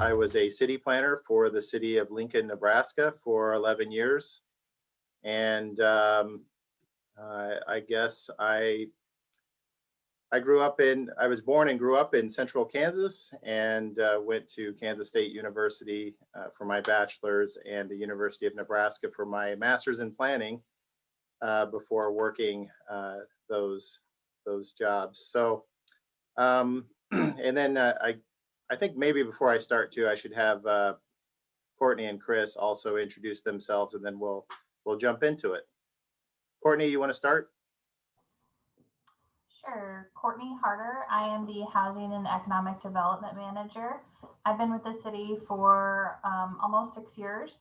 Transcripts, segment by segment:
I was a city planner for the city of Lincoln, Nebraska for 11 years. And I guess I was born and grew up in central Kansas, and went to Kansas State University for my bachelor's and the University of Nebraska for my master's in planning before working those jobs. So, and then I think maybe before I start too, I should have Courtney and Chris also introduce themselves, and then we'll jump into it. Courtney, you want to start? Sure. Courtney Harder. I am the Housing and Economic Development Manager. I've been with the city for almost 6 years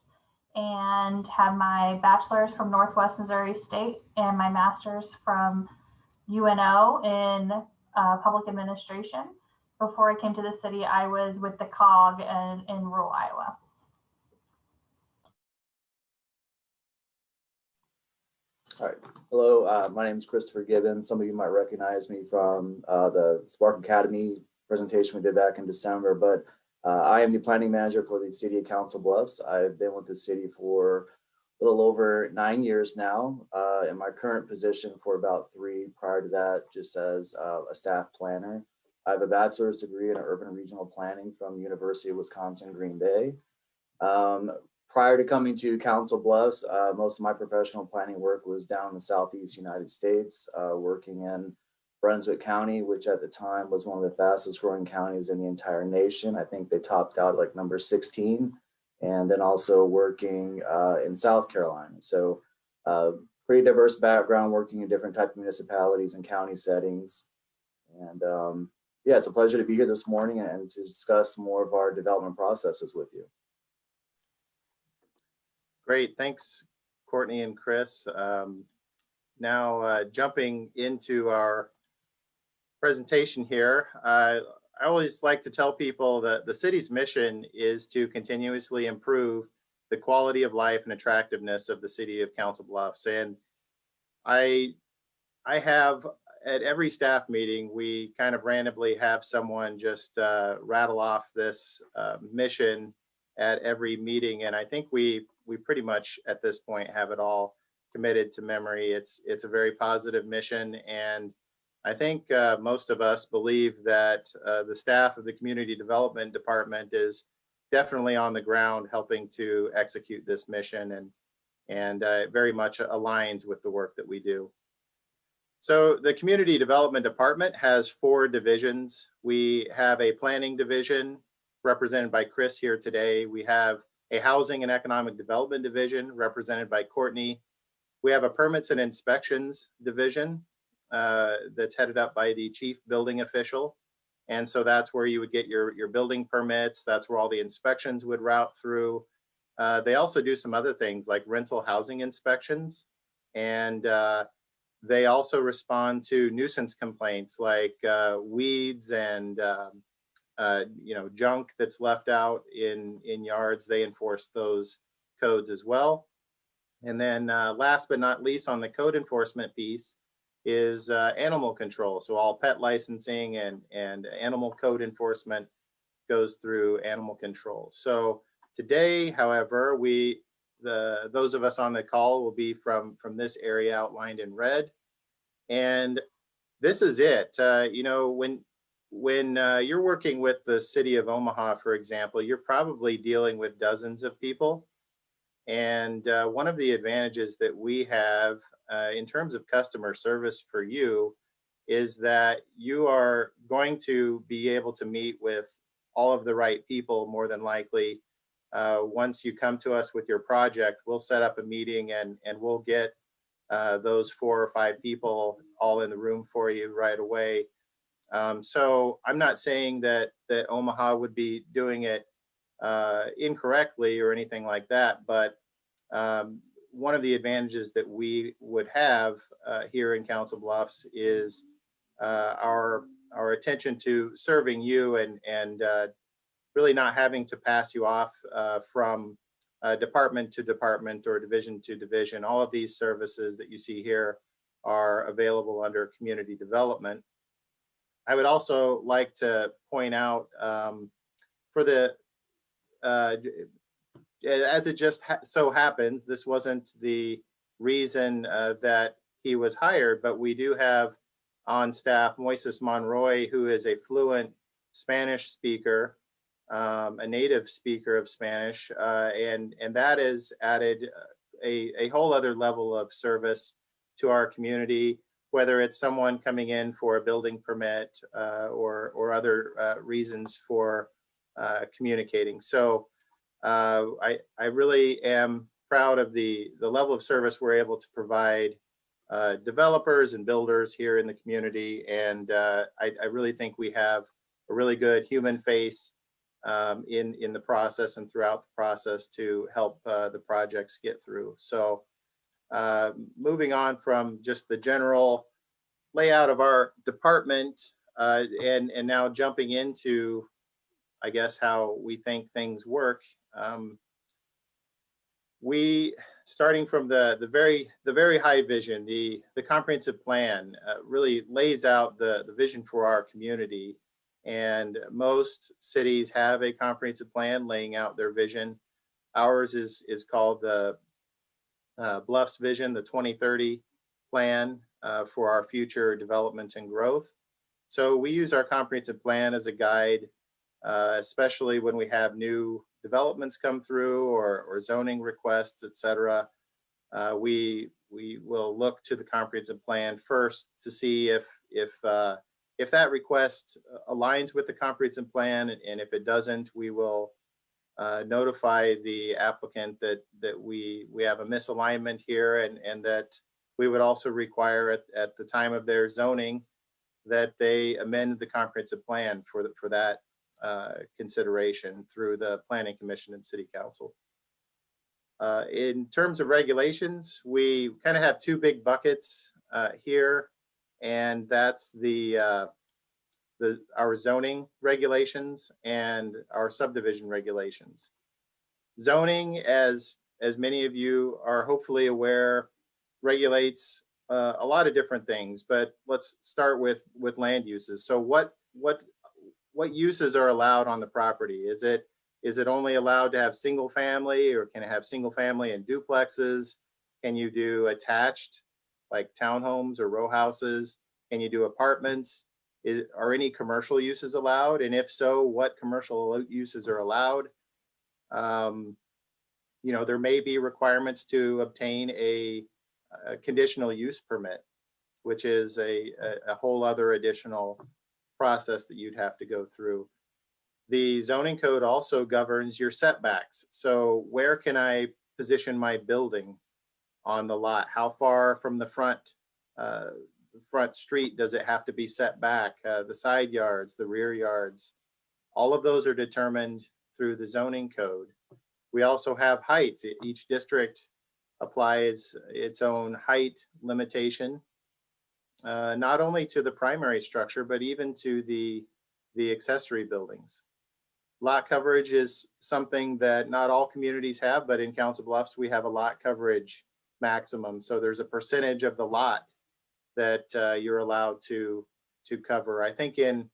and have my bachelor's from Northwest Missouri State and my master's from UNO in public administration. Before I came to the city, I was with the COG in rural Iowa. All right. Hello, my name is Christopher Gibbons. Some of you might recognize me from the Spark Academy presentation we did back in December, but I am the planning manager for the city of Council Bluffs. I've been with the city for a little over 9 years now, in my current position for about 3 prior to that, just as a staff planner. I have a bachelor's degree in urban and regional planning from the University of Wisconsin, Green Bay. Prior to coming to Council Bluffs, most of my professional planning work was down in the Southeast United States, working in Brunswick County, which at the time was one of the fastest growing counties in the entire nation. I think they topped out like number 16, and then also working in South Carolina. So pretty diverse background, working in different types of municipalities and county settings. And yeah, it's a pleasure to be here this morning and to discuss more of our development processes with you. Great, thanks, Courtney and Chris. Now jumping into our presentation here, I always like to tell people that the city's mission is to continuously improve the quality of life and attractiveness of the city of Council Bluffs. And I have, at every staff meeting, we kind of randomly have someone just rattle off this mission at every meeting. And I think we pretty much at this point have it all committed to memory. It's a very positive mission. And I think most of us believe that the staff of the Community Development Department is definitely on the ground helping to execute this mission, and it very much aligns with the work that we do. So the Community Development Department has 4 divisions. We have a planning division represented by Chris here today. We have a housing and economic development division represented by Courtney. We have a permits and inspections division that's headed up by the chief building official. And so that's where you would get your building permits. That's where all the inspections would route through. They also do some other things like rental housing inspections. And they also respond to nuisance complaints like weeds and junk that's left out in yards. They enforce those codes as well. And then last but not least, on the code enforcement piece is animal control. So all pet licensing and animal code enforcement goes through animal control. So today, however, those of us on the call will be from this area outlined in red. And this is it. When you're working with the city of Omaha, for example, you're probably dealing with dozens of people. And one of the advantages that we have in terms of customer service for you is that you are going to be able to meet with all of the right people more than likely. Once you come to us with your project, we'll set up a meeting and we'll get those 4 or 5 people all in the room for you right away. So I'm not saying that Omaha would be doing it incorrectly or anything like that, but one of the advantages that we would have here in Council Bluffs is our attention to serving you and really not having to pass you off from department to department or division to division. All of these services that you see here are available under community development. I would also like to point out for the as it just so happens, this wasn't the reason that he was hired, but we do have on staff Moises Monroy, who is a fluent Spanish speaker, a native speaker of Spanish, and that has added a whole other level of service to our community, whether it's someone coming in for a building permit or other reasons for communicating. So I really am proud of the level of service we're able to provide developers and builders here in the community. And I really think we have a really good human face in the process and throughout the process to help the projects get through. So moving on from just the general layout of our department and now jumping into, I guess, how we think things work. We, starting from the very high vision, the comprehensive plan really lays out the vision for our community. And most cities have a comprehensive plan laying out their vision. Ours is called the Bluffs Vision, the 2030 plan for our future development and growth. So we use our comprehensive plan as a guide, especially when we have new developments come through or zoning requests, et cetera. We will look to the comprehensive plan first to see if that request aligns with the comprehensive plan, and if it doesn't, we will notify the applicant that we have a misalignment here, and that we would also require at the time of their zoning that they amend the comprehensive plan for that consideration through the Planning Commission and City Council. In terms of regulations, we kind of have two big buckets here, and that's our zoning regulations and our subdivision regulations. Zoning, as many of you are hopefully aware, regulates a lot of different things, but let's start with land uses. So what uses are allowed on the property? Is it only allowed to have single family, or can it have single family and duplexes? Can you do attached, like townhomes or row houses? Can you do apartments? Are any commercial uses allowed? And if so, what commercial uses are allowed? There may be requirements to obtain a conditional use permit, which is a whole other additional process that you'd have to go through. The zoning code also governs your setbacks. So where can I position my building on the lot? How far from the front street does it have to be set back? The side yards, the rear yards, all of those are determined through the zoning code. We also have heights. Each district applies its own height limitation, not only to the primary structure, but even to the accessory buildings. Lot coverage is something that not all communities have, but in Council Bluffs, we have a lot coverage maximum. So there's a percentage of the lot that you're allowed to cover. I think in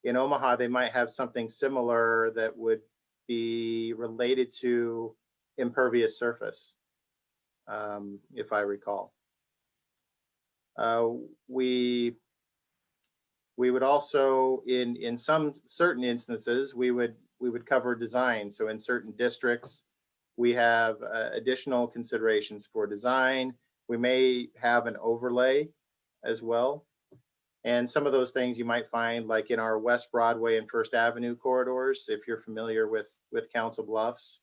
Omaha, they might have something similar that would be related to impervious surface, if I recall. We would also, in some certain instances, we would cover design. So in certain districts, we have additional considerations for design. We may have an overlay as well. And some of those things you might find like in our West Broadway and First Avenue corridors, if you're familiar with Council Bluffs.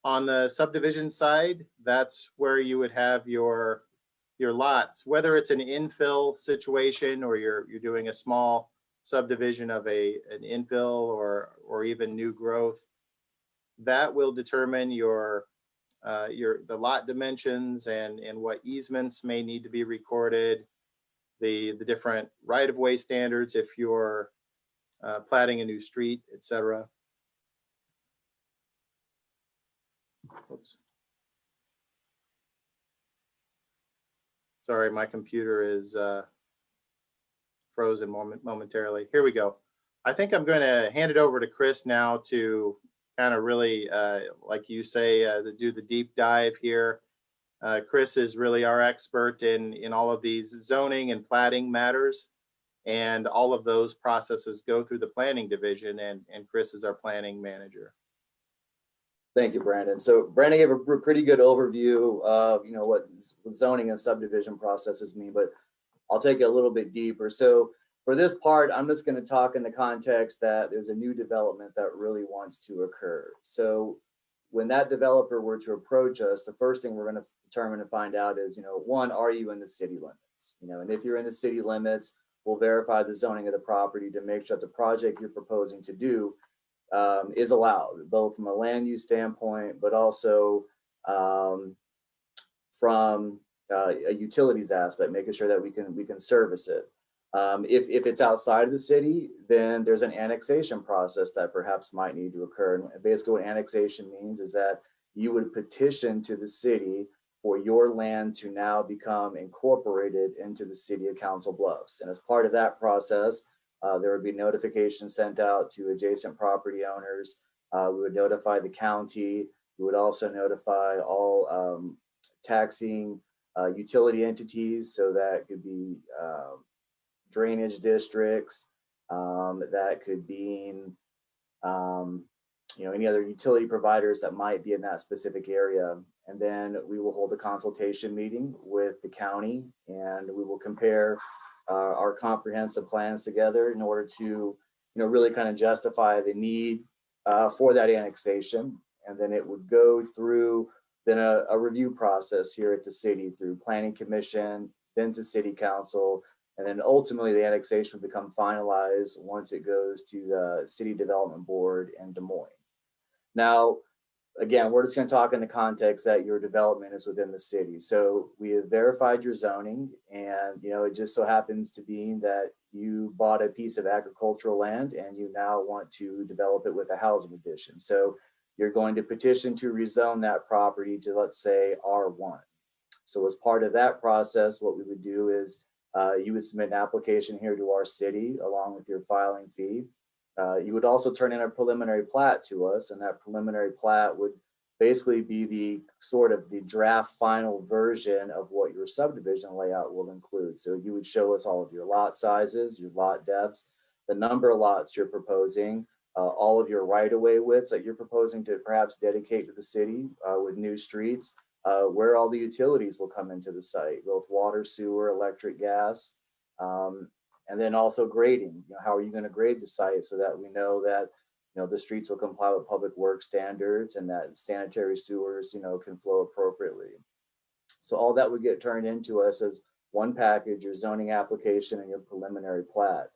On the subdivision side, that's where you would have your lots, whether it's an infill situation or you're doing a small subdivision of an infill or even new growth. That will determine the lot dimensions and what easements may need to be recorded, the different right-of-way standards if you're platting a new street, etc. Oops. Sorry, my computer is frozen momentarily. Here we go. I think I'm going to hand it over to Chris now to kind of really, like you say, to do the deep dive here. Chris is really our expert in all of these zoning and plating matters. And all of those processes go through the planning division, and Chris is our planning manager. Thank you, Brandon. So Brandon gave a pretty good overview of, what zoning and subdivision processes mean, but I'll take it a little bit deeper. So for this part, I'm just going to talk in the context that there's a new development that really wants to occur. So when that developer were to approach us, the first thing we're going to determine and find out is, one, are you in the city limits? And if you're in the city limits, we'll verify the zoning of the property to make sure that the project you're proposing to do is allowed, both from a land use standpoint, but also from a utilities aspect, making sure that we can service it. If it's outside of the city, then there's an annexation process that perhaps might need to occur. And basically what annexation means is that you would petition to the city for your land to now become incorporated into the city of Council Bluffs. And as part of that process, there would be notifications sent out to adjacent property owners. We would notify the county. We would also notify all taxing utility entities. So that could be drainage districts, that could be any other utility providers that might be in that specific area. And then we will hold a consultation meeting with the county, and we will compare our comprehensive plans together in order to really kind of justify the need for that annexation. And then it would go through then a review process here at the city through planning commission, then to city council, and then ultimately the annexation will become finalized once it goes to the city development board in Des Moines. Now, again, we're just going to talk in the context that your development is within the city. So we have verified your zoning, and it just so happens to be that you bought a piece of agricultural land and you now want to develop it with a housing addition. So you're going to petition to rezone that property to, let's say, R1. So as part of that process, what we would do is you would submit an application here to our city along with your filing fee. You would also turn in a preliminary plat to us, and that preliminary plat would basically be the sort of the draft final version of what your subdivision layout will include. So you would show us all of your lot sizes, your lot depths, the number of lots you're proposing, all of your right-of-way widths that you're proposing to perhaps dedicate to the city with new streets, where all the utilities will come into the site, both water, sewer, electric, gas, and then also grading. How are you going to grade the site so that we know that the streets will comply with public works standards and that sanitary sewers can flow appropriately. So all that would get turned into us as one package, your zoning application and your preliminary plat.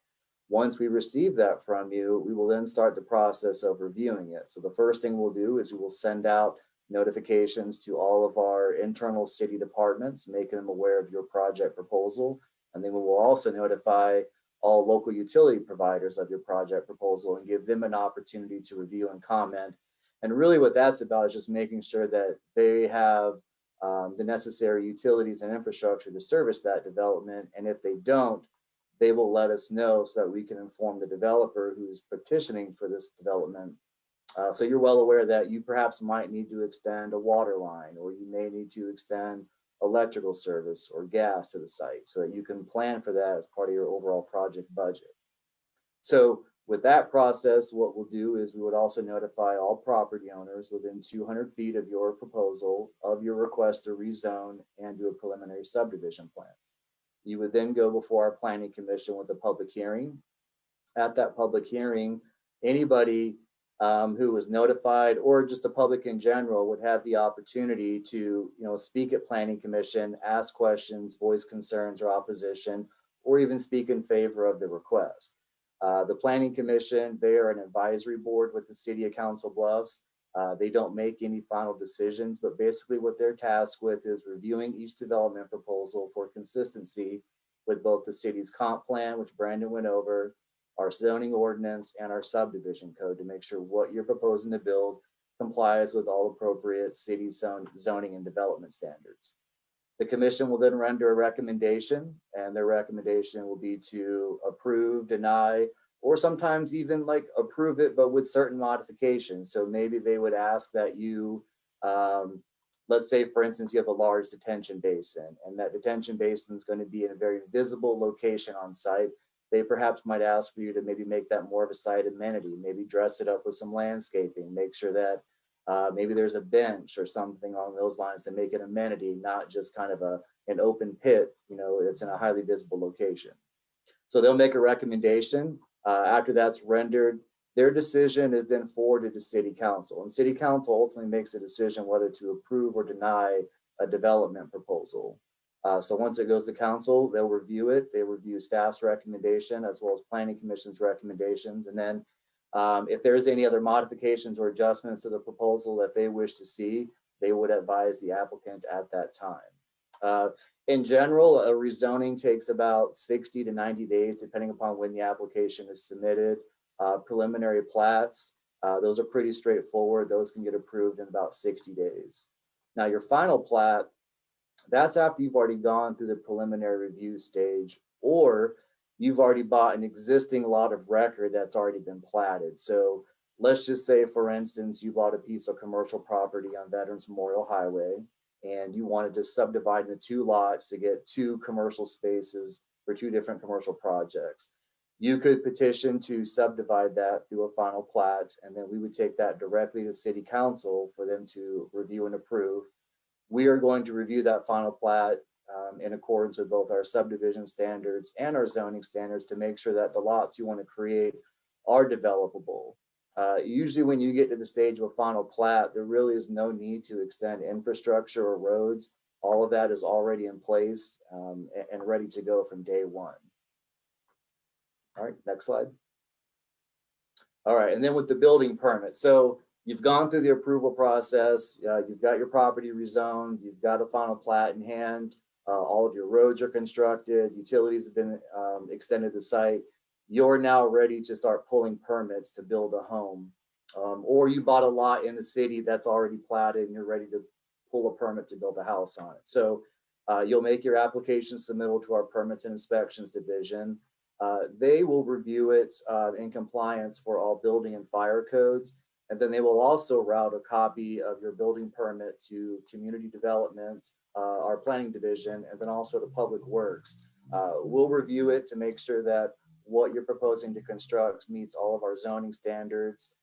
Once we receive that from you, we will then start the process of reviewing it. So the first thing we'll do is we will send out notifications to all of our internal city departments, making them aware of your project proposal. And then we will also notify all local utility providers of your project proposal and give them an opportunity to review and comment. And really what that's about is just making sure that they have the necessary utilities and infrastructure to service that development. And if they don't, they will let us know so that we can inform the developer who's petitioning for this development. So you're well aware that you perhaps might need to extend a water line, or you may need to extend electrical service or gas to the site so that you can plan for that as part of your overall project budget. So with that process, what we'll do is we would also notify all property owners within 200 feet of your proposal of your request to rezone and do a preliminary subdivision plan. You would then go before our planning commission with a public hearing. At that public hearing, anybody who was notified, or just the public in general, would have the opportunity to speak at planning commission, ask questions, voice concerns or opposition, or even speak in favor of the request. The planning commission, they are an advisory board with the city of Council Bluffs. They don't make any final decisions, but basically what they're tasked with is reviewing each development proposal for consistency with both the city's comp plan, which Brandon went over, our zoning ordinance, and our subdivision code to make sure what you're proposing to build complies with all appropriate city zoning and development standards. The commission will then render a recommendation, and their recommendation will be to approve, deny, or sometimes even like approve it, but with certain modifications. So maybe they would ask that you, let's say, for instance, you have a large detention basin, and that detention basin is going to be in a very visible location on site. They perhaps might ask for you to maybe make that more of a site amenity, maybe dress it up with some landscaping, make sure that maybe there's a bench or something along those lines to make it amenity, not just kind of an open pit, you know, it's in a highly visible location. So they'll make a recommendation. After that's rendered, their decision is then forwarded to city council, and city council ultimately makes a decision whether to approve or deny a development proposal. So once it goes to council, they'll review it. They review staff's recommendation as well as planning commission's recommendations. And then if there's any other modifications or adjustments to the proposal that they wish to see, they would advise the applicant at that time. In general, a rezoning takes about 60 to 90 days, depending upon when the application is submitted. Preliminary plats, those are pretty straightforward. Those can get approved in about 60 days. Now, your final plat, that's after you've already gone through the preliminary review stage, or you've already bought an existing lot of record that's already been platted. So let's just say, for instance, you bought a piece of commercial property on Veterans Memorial Highway, and you wanted to subdivide into 2 lots to get 2 commercial spaces for 2 different commercial projects. You could petition to subdivide that through a final plat, and then we would take that directly to city council for them to review and approve. We are going to review that final plat in accordance with both our subdivision standards and our zoning standards to make sure that the lots you want to create are developable. Usually when you get to the stage of a final plat, there really is no need to extend infrastructure or roads. All of that is already in place and ready to go from day one. All right, next slide. All right, and then with the building permit. So you've gone through the approval process, you've got your property rezoned, you've got a final plat in hand, all of your roads are constructed, utilities have been extended to site. You're now ready to start pulling permits to build a home. Or you bought a lot in the city that's already platted and you're ready to pull a permit to build a house on it. So you'll make your application submittal to our permits and inspections division. They will review it in compliance for all building and fire codes. And then they will also route a copy of your building permit to community development, our planning division, and then also to public works. We'll review it to make sure that what you're proposing to construct meets all of our zoning standards,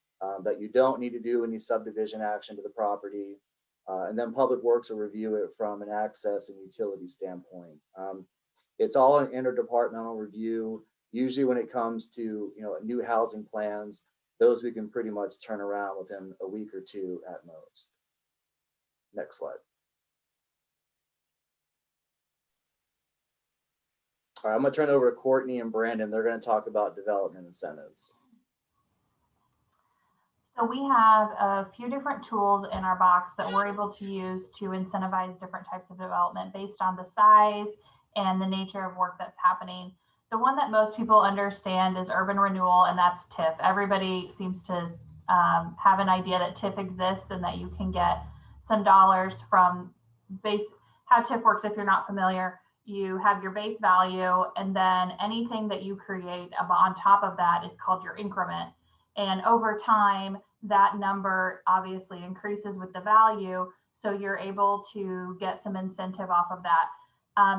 that you don't need to do any subdivision action to the property. And then public works will review it from an access and utility standpoint. It's all an interdepartmental review. Usually when it comes to new housing plans, those we can pretty much turn around within a week or 2 at most. Next slide. All right, I'm gonna turn it over to Courtney and Brandon. They're gonna talk about development incentives. So we have a few different tools in our box that we're able to use to incentivize different types of development based on the size and the nature of work that's happening. The one that most people understand is urban renewal, and that's TIF. Everybody seems to have an idea that TIF exists and that you can get some dollars from how TIF works. If you're not familiar, you have your base value, and then anything that you create on top of that is called your increment. And over time, that number obviously increases with the value. So you're able to get some incentive off of that.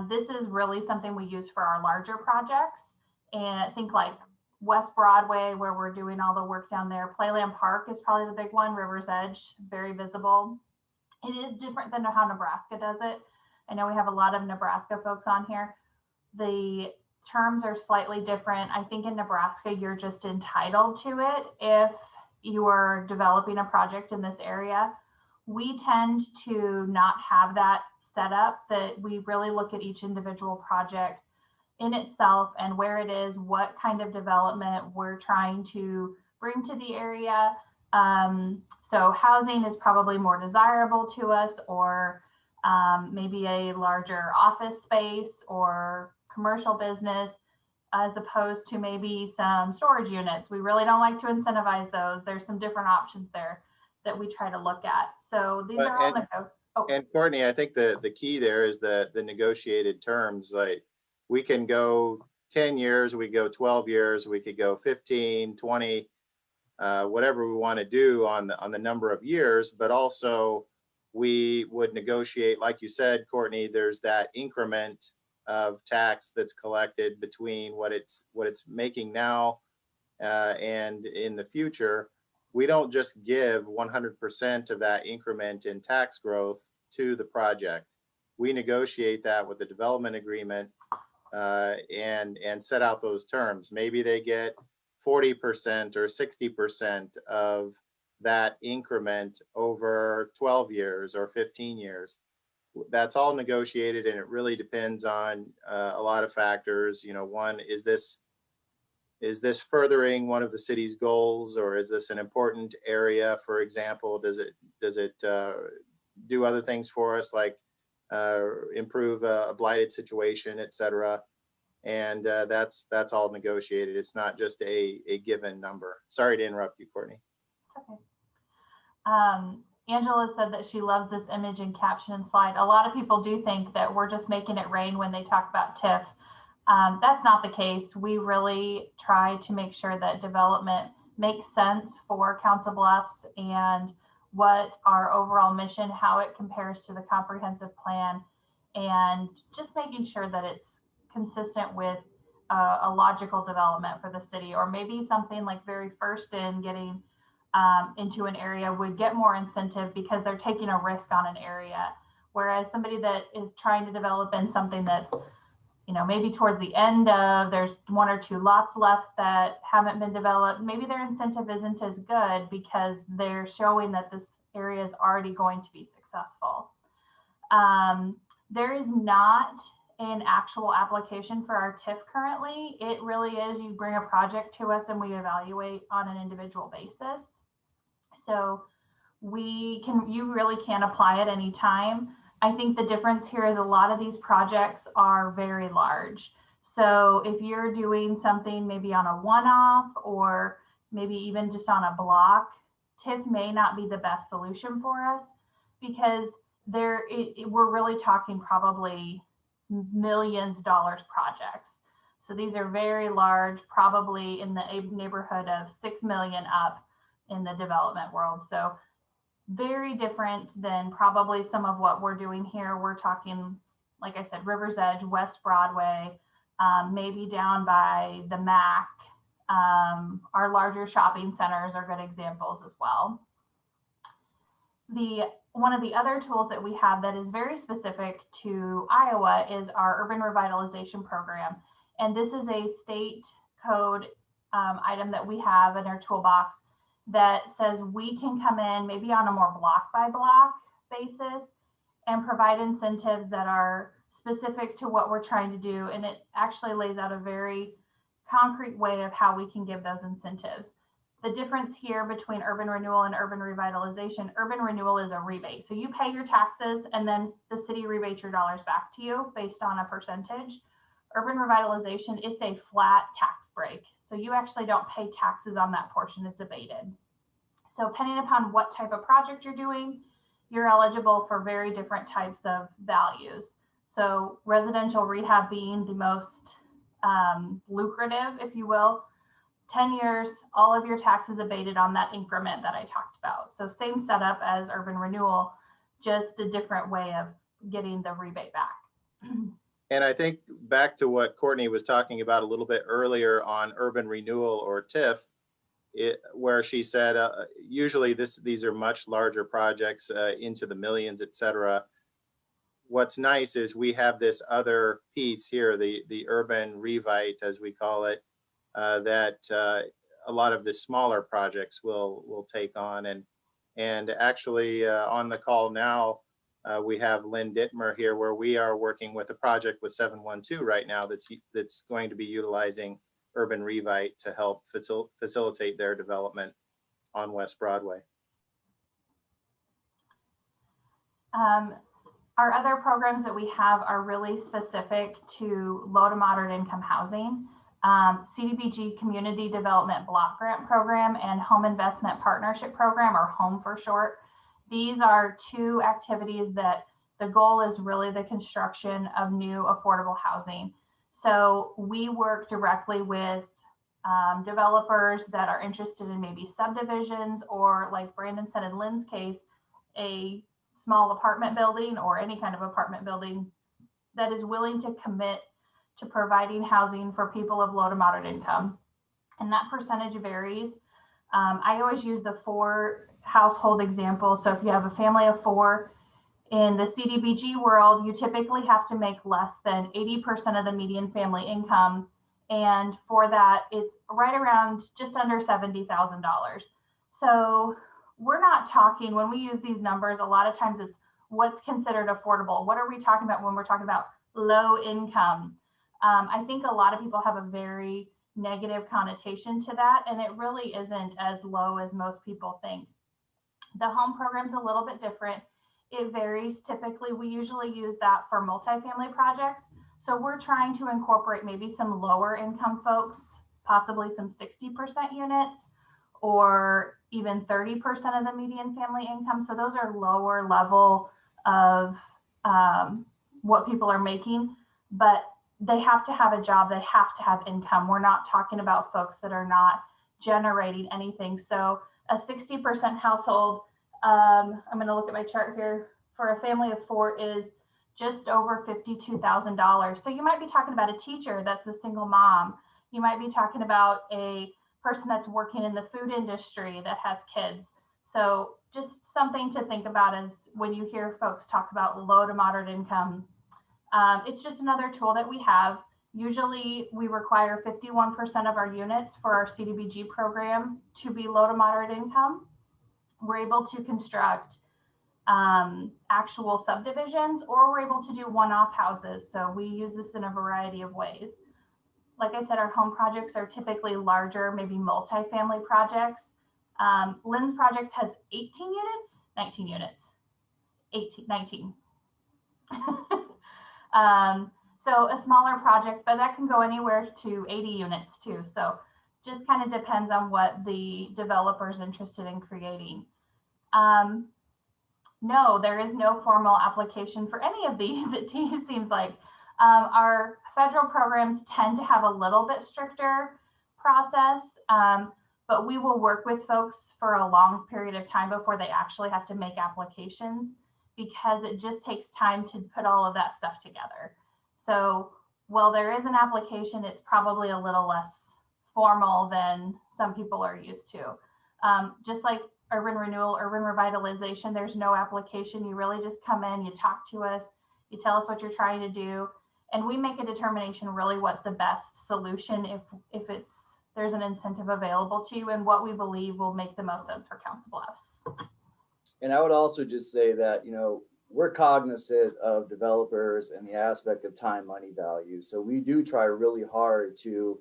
This is really something we use for our larger projects. And think like West Broadway, where we're doing all the work down there. Playland Park is probably the big one. River's Edge, very visible. It is different than how Nebraska does it. I know we have a lot of Nebraska folks on here. The terms are slightly different. I think in Nebraska, you're just entitled to it if you are developing a project in this area. We tend to not have that set up, that we really look at each individual project in itself and where it is, what kind of development we're trying to bring to the area. So housing is probably more desirable to us, or maybe a larger office space or commercial business, as opposed to maybe some storage units. We really don't like to incentivize those. There's some different options there that we try to look at. So these are all And Courtney, I think the key there is the negotiated terms. Like we can go 10 years, we go 12 years, we could go 15, 20, whatever we want to do on the number of years, but also we would negotiate, like you said, Courtney, there's that increment of tax that's collected between what it's making now and in the future. We don't just give 100% of that increment in tax growth to the project. We negotiate that with the development agreement and set out those terms. Maybe they get 40% or 60% of that increment over 12 years or 15 years. That's all negotiated, and it really depends on a lot of factors. You know, one, is this furthering one of the city's goals, or is this an important area? For example, does it do other things for us, like improve a blighted situation, et cetera? And that's all negotiated. It's not just a given number. Sorry to interrupt you, Courtney. Okay. Angela said that she loves this image and caption and slide. A lot of people do think that we're just making it rain when they talk about TIF. That's not the case. We really try to make sure that development makes sense for Council Bluffs and what our overall mission, how it compares to the comprehensive plan, and just making sure that it's consistent with a logical development for the city, or maybe something like very first in getting into an area would get more incentive because they're taking a risk on an area. Whereas somebody that is trying to develop in something that's, you know, maybe towards the end of, there's 1 or 2 lots left that haven't been developed, maybe their incentive isn't as good because they're showing that this area is already going to be successful. There is not an actual application for our TIF currently. It really is, you bring a project to us and we evaluate on an individual basis. So you really can apply at any time. I think the difference here is a lot of these projects are very large. So if you're doing something maybe on a one-off or maybe even just on a block, TIF may not be the best solution for us because we're really talking probably millions of dollars projects. So these are very large, probably in the neighborhood of 6 million up in the development world. So very different than probably some of what we're doing here. We're talking, like I said, River's Edge, West Broadway, maybe down by the MAC. Our larger shopping centers are good examples as well. One of the other tools that we have that is very specific to Iowa is our urban revitalization program. And this is a state code item that we have in our toolbox that says we can come in maybe on a more block by block basis and provide incentives that are specific to what we're trying to do. And it actually lays out a very concrete way of how we can give those incentives. The difference here between urban renewal and urban revitalization, urban renewal is a rebate. So you pay your taxes and then the city rebates your dollars back to you based on a percentage. Urban revitalization, it's a flat tax break. So you actually don't pay taxes on that portion, it's abated. So depending upon what type of project you're doing, you're eligible for very different types of values. So residential rehab being the most lucrative, if you will, 10 years, all of your taxes abated on that increment that I talked about. So same setup as urban renewal, just a different way of getting the rebate back. And I think back to what Courtney was talking about a little bit earlier on urban renewal or TIF, where she said usually these are much larger projects into the millions, et cetera. What's nice is we have this other piece here, the urban revite, as we call it, that a lot of the smaller projects will take on. And actually on the call now, we have Lynn Dittmer here, where we are working with a project with 712 right now that's going to be utilizing urban revite to help facilitate their development on West Broadway. Our other programs that we have are really specific to low to moderate income housing. CDBG Community Development Block Grant Program and Home Investment Partnership Program, or HOME for short. These are 2 activities that the goal is really the construction of new affordable housing. So we work directly with developers that are interested in maybe subdivisions, or like Brandon said in Lynn's case, a small apartment building or any kind of apartment building that is willing to commit to providing housing for people of low to moderate income. And that percentage varies. I always use the 4 household example. So if you have a family of 4, in the CDBG world, you typically have to make less than 80% of the median family income. And for that, it's right around just under $70,000. So we're not talking, when we use these numbers, a lot of times it's what's considered affordable. What are we talking about when we're talking about low income? I think a lot of people have a very negative connotation to that, and it really isn't as low as most people think. The home program's a little bit different. It varies. Typically, we usually use that for multifamily projects. So we're trying to incorporate maybe some lower income folks, possibly some 60% units, or even 30% of the median family income. So those are lower level of what people are making, but they have to have a job. They have to have income. We're not talking about folks that are not generating anything. So a 60% household, I'm going to look at my chart here, for a family of 4 is just over $52,000. So you might be talking about a teacher that's a single mom. You might be talking about a person that's working in the food industry that has kids. So just something to think about is when you hear folks talk about low to moderate income, it's just another tool that we have. Usually we require 51% of our units for our CDBG program to be low to moderate income. We're able to construct actual subdivisions, or we're able to do one-off houses. So we use this in a variety of ways. Like I said, our home projects are typically larger, maybe multifamily projects. Lynn's projects has 19 units, 19. So a smaller project, but that can go anywhere to 80 units too. So just kind of depends on what the developer is interested in creating. No, there is no formal application for any of these. It seems like our federal programs tend to have a little bit stricter process, but we will work with folks for a long period of time before they actually have to make applications, because it just takes time to put all of that stuff together. So while there is an application, it's probably a little less formal than some people are used to. Just like urban renewal, urban revitalization, there's no application. You really just come in, you talk to us, you tell us what you're trying to do, and we make a determination really what the best solution, if there's an incentive available to you, and what we believe will make the most sense for Council Bluffs. And I would also just say that, we're cognizant of developers and the aspect of time, money value. So we do try really hard to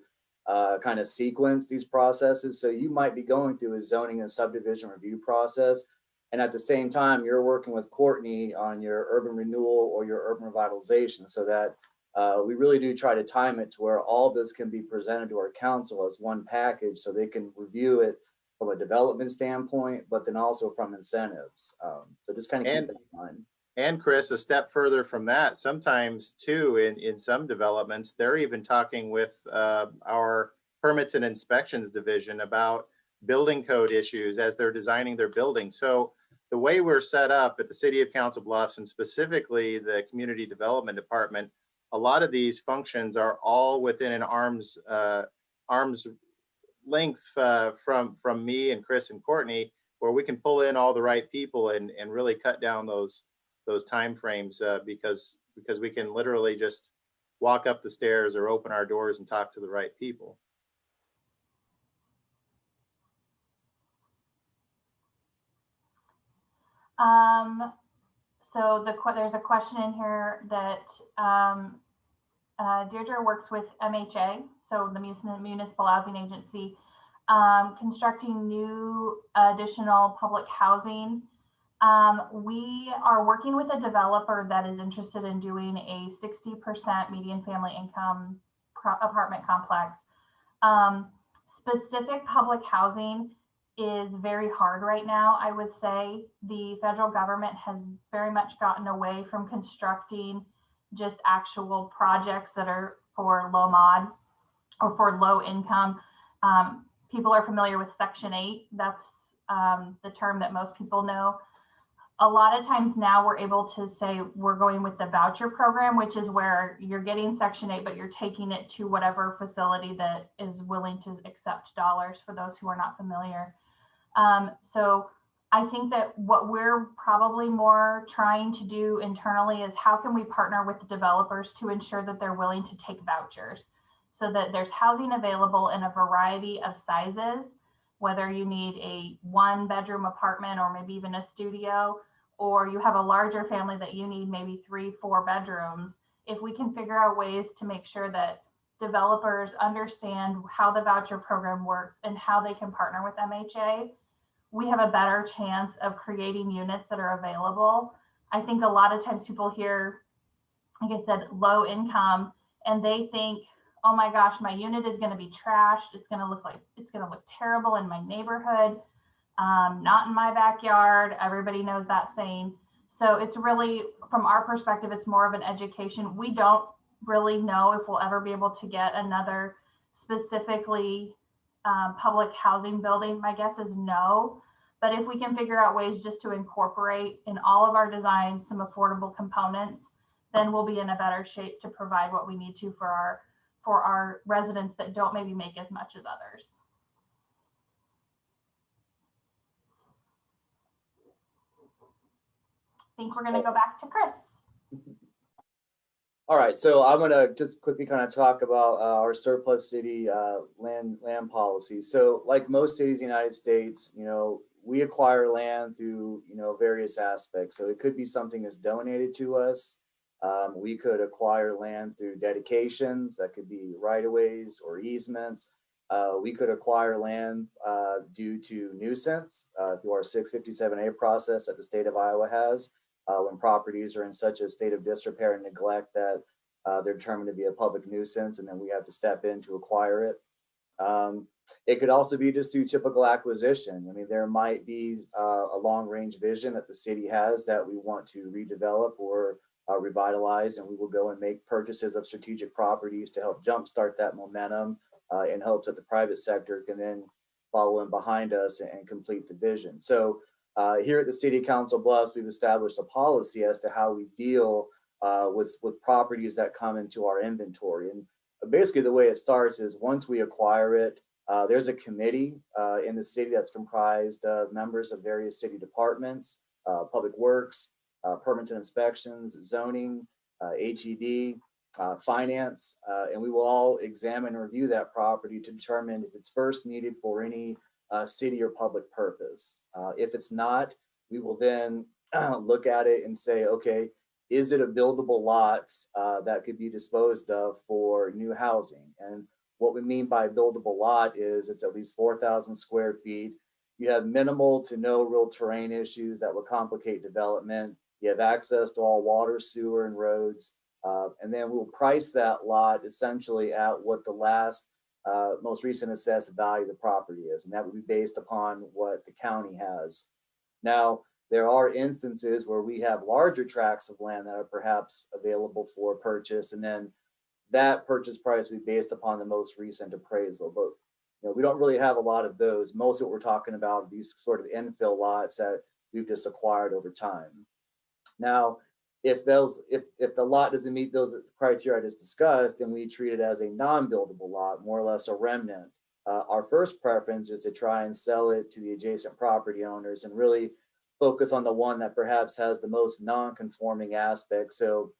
kind of sequence these processes. So you might be going through a zoning and subdivision review process, and at the same time, you're working with Courtney on your urban renewal or your urban revitalization, so that we really do try to time it to where all of this can be presented to our council as one package, so they can review it from a development standpoint, but then also from incentives. So just kind of keep that in mind. And Chris, a step further from that, sometimes too, in some developments, they're even talking with our permits and inspections division about building code issues as they're designing their building. So the way we're set up at the City of Council Bluffs, and specifically the Community Development Department, a lot of these functions are all within an arm's length from me and Chris and Courtney, where we can pull in all the right people and really cut down those time frames, because we can literally just walk up the stairs or open our doors and talk to the right people. So there's a question in here that Deirdre works with MHA, so the Municipal Housing Agency, constructing new additional public housing. We are working with a developer that is interested in doing a 60% median family income apartment complex. Specific public housing is very hard right now. I would say the federal government has very much gotten away from constructing just actual projects that are for low mod or for low income. People are familiar with Section 8. That's the term that most people know. A lot of times now we're able to say we're going with the voucher program, which is where you're getting Section 8, but you're taking it to whatever facility that is willing to accept dollars, for those who are not familiar. So I think that what we're probably more trying to do internally is how can we partner with the developers to ensure that they're willing to take vouchers so that there's housing available in a variety of sizes, whether you need a 1-bedroom apartment or maybe even a studio, or you have a larger family that you need maybe 3-4 bedrooms. If we can figure out ways to make sure that developers understand how the voucher program works and how they can partner with MHA, we have a better chance of creating units that are available. I think a lot of times people hear, like I said, low income, and they think, oh my gosh, my unit is going to be trashed. It's going to look terrible in my neighborhood, not in my backyard. Everybody knows that saying. So it's really, from our perspective, it's more of an education. We don't really know if we'll ever be able to get another specifically public housing building. My guess is no. But if we can figure out ways just to incorporate in all of our designs some affordable components, then we'll be in a better shape to provide what we need to for our residents that don't maybe make as much as others. I think we're going to go back to Chris. All right, so I'm gonna just quickly kind of talk about our surplus city land policy. So like most cities in the United States, we acquire land through, various aspects. So it could be something that's donated to us. We could acquire land through dedications, that could be right-of-ways or easements. We could acquire land due to nuisance through our 657A process that the state of Iowa has. When properties are in such a state of disrepair and neglect that they're determined to be a public nuisance, and then we have to step in to acquire it. It could also be just through typical acquisition. I mean, there might be a long-range vision that the city has that we want to redevelop or revitalize, and we will go and make purchases of strategic properties to help jumpstart that momentum in hopes that the private sector can then follow in behind us and complete the vision. So here at the City Council Bluffs, we've established a policy as to how we deal with properties that come into our inventory. And basically the way it starts is once we acquire it, there's a committee in the city that's comprised of members of various city departments, public works, permits and inspections, zoning, HED, finance, and we will all examine and review that property to determine if it's first needed for any city or public purpose. If it's not, we will then look at it and say, okay, is it a buildable lot that could be disposed of for new housing? And what we mean by buildable lot is it's at least 4,000 square feet. You have minimal to no real terrain issues that will complicate development. You have access to all water, sewer, and roads. And then we'll price that lot essentially at what the last most recent assessed value of the property is. And that would be based upon what the county has. Now, there are instances where we have larger tracts of land that are perhaps available for purchase, and then that purchase price will be based upon the most recent appraisal. But we don't really have a lot of those. Most of what we're talking about, these sort of infill lots that we've just acquired over time. Now, if the lot doesn't meet those criteria I just discussed, then we treat it as a non-buildable lot, more or less a remnant. Our first preference is to try and sell it to the adjacent property owners and really focus on the one that perhaps has the most non-conforming aspects. So,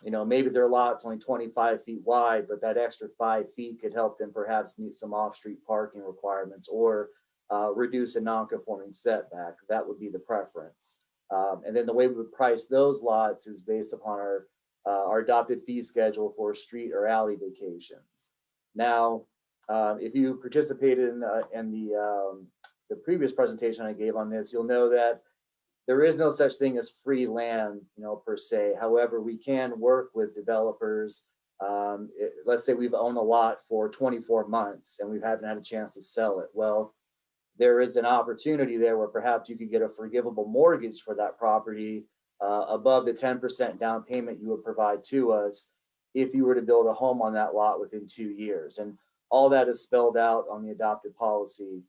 maybe their lot's only 25 feet wide, but that extra 5 feet could help them perhaps meet some off-street parking requirements or reduce a non-conforming setback. That would be the preference. And then the way we would price those lots is based upon our adopted fee schedule for street or alley vacations. Now, if you participated in the previous presentation I gave on this, you'll know that there is no such thing as free land, per se. However, we can work with developers. Let's say we've owned a lot for 24 months and we haven't had a chance to sell it. Well, there is an opportunity there where perhaps you could get a forgivable mortgage for that property above the 10% down payment you would provide to us. if you were to build a home on that lot within 2 years. And all that is spelled out on the adopted policy.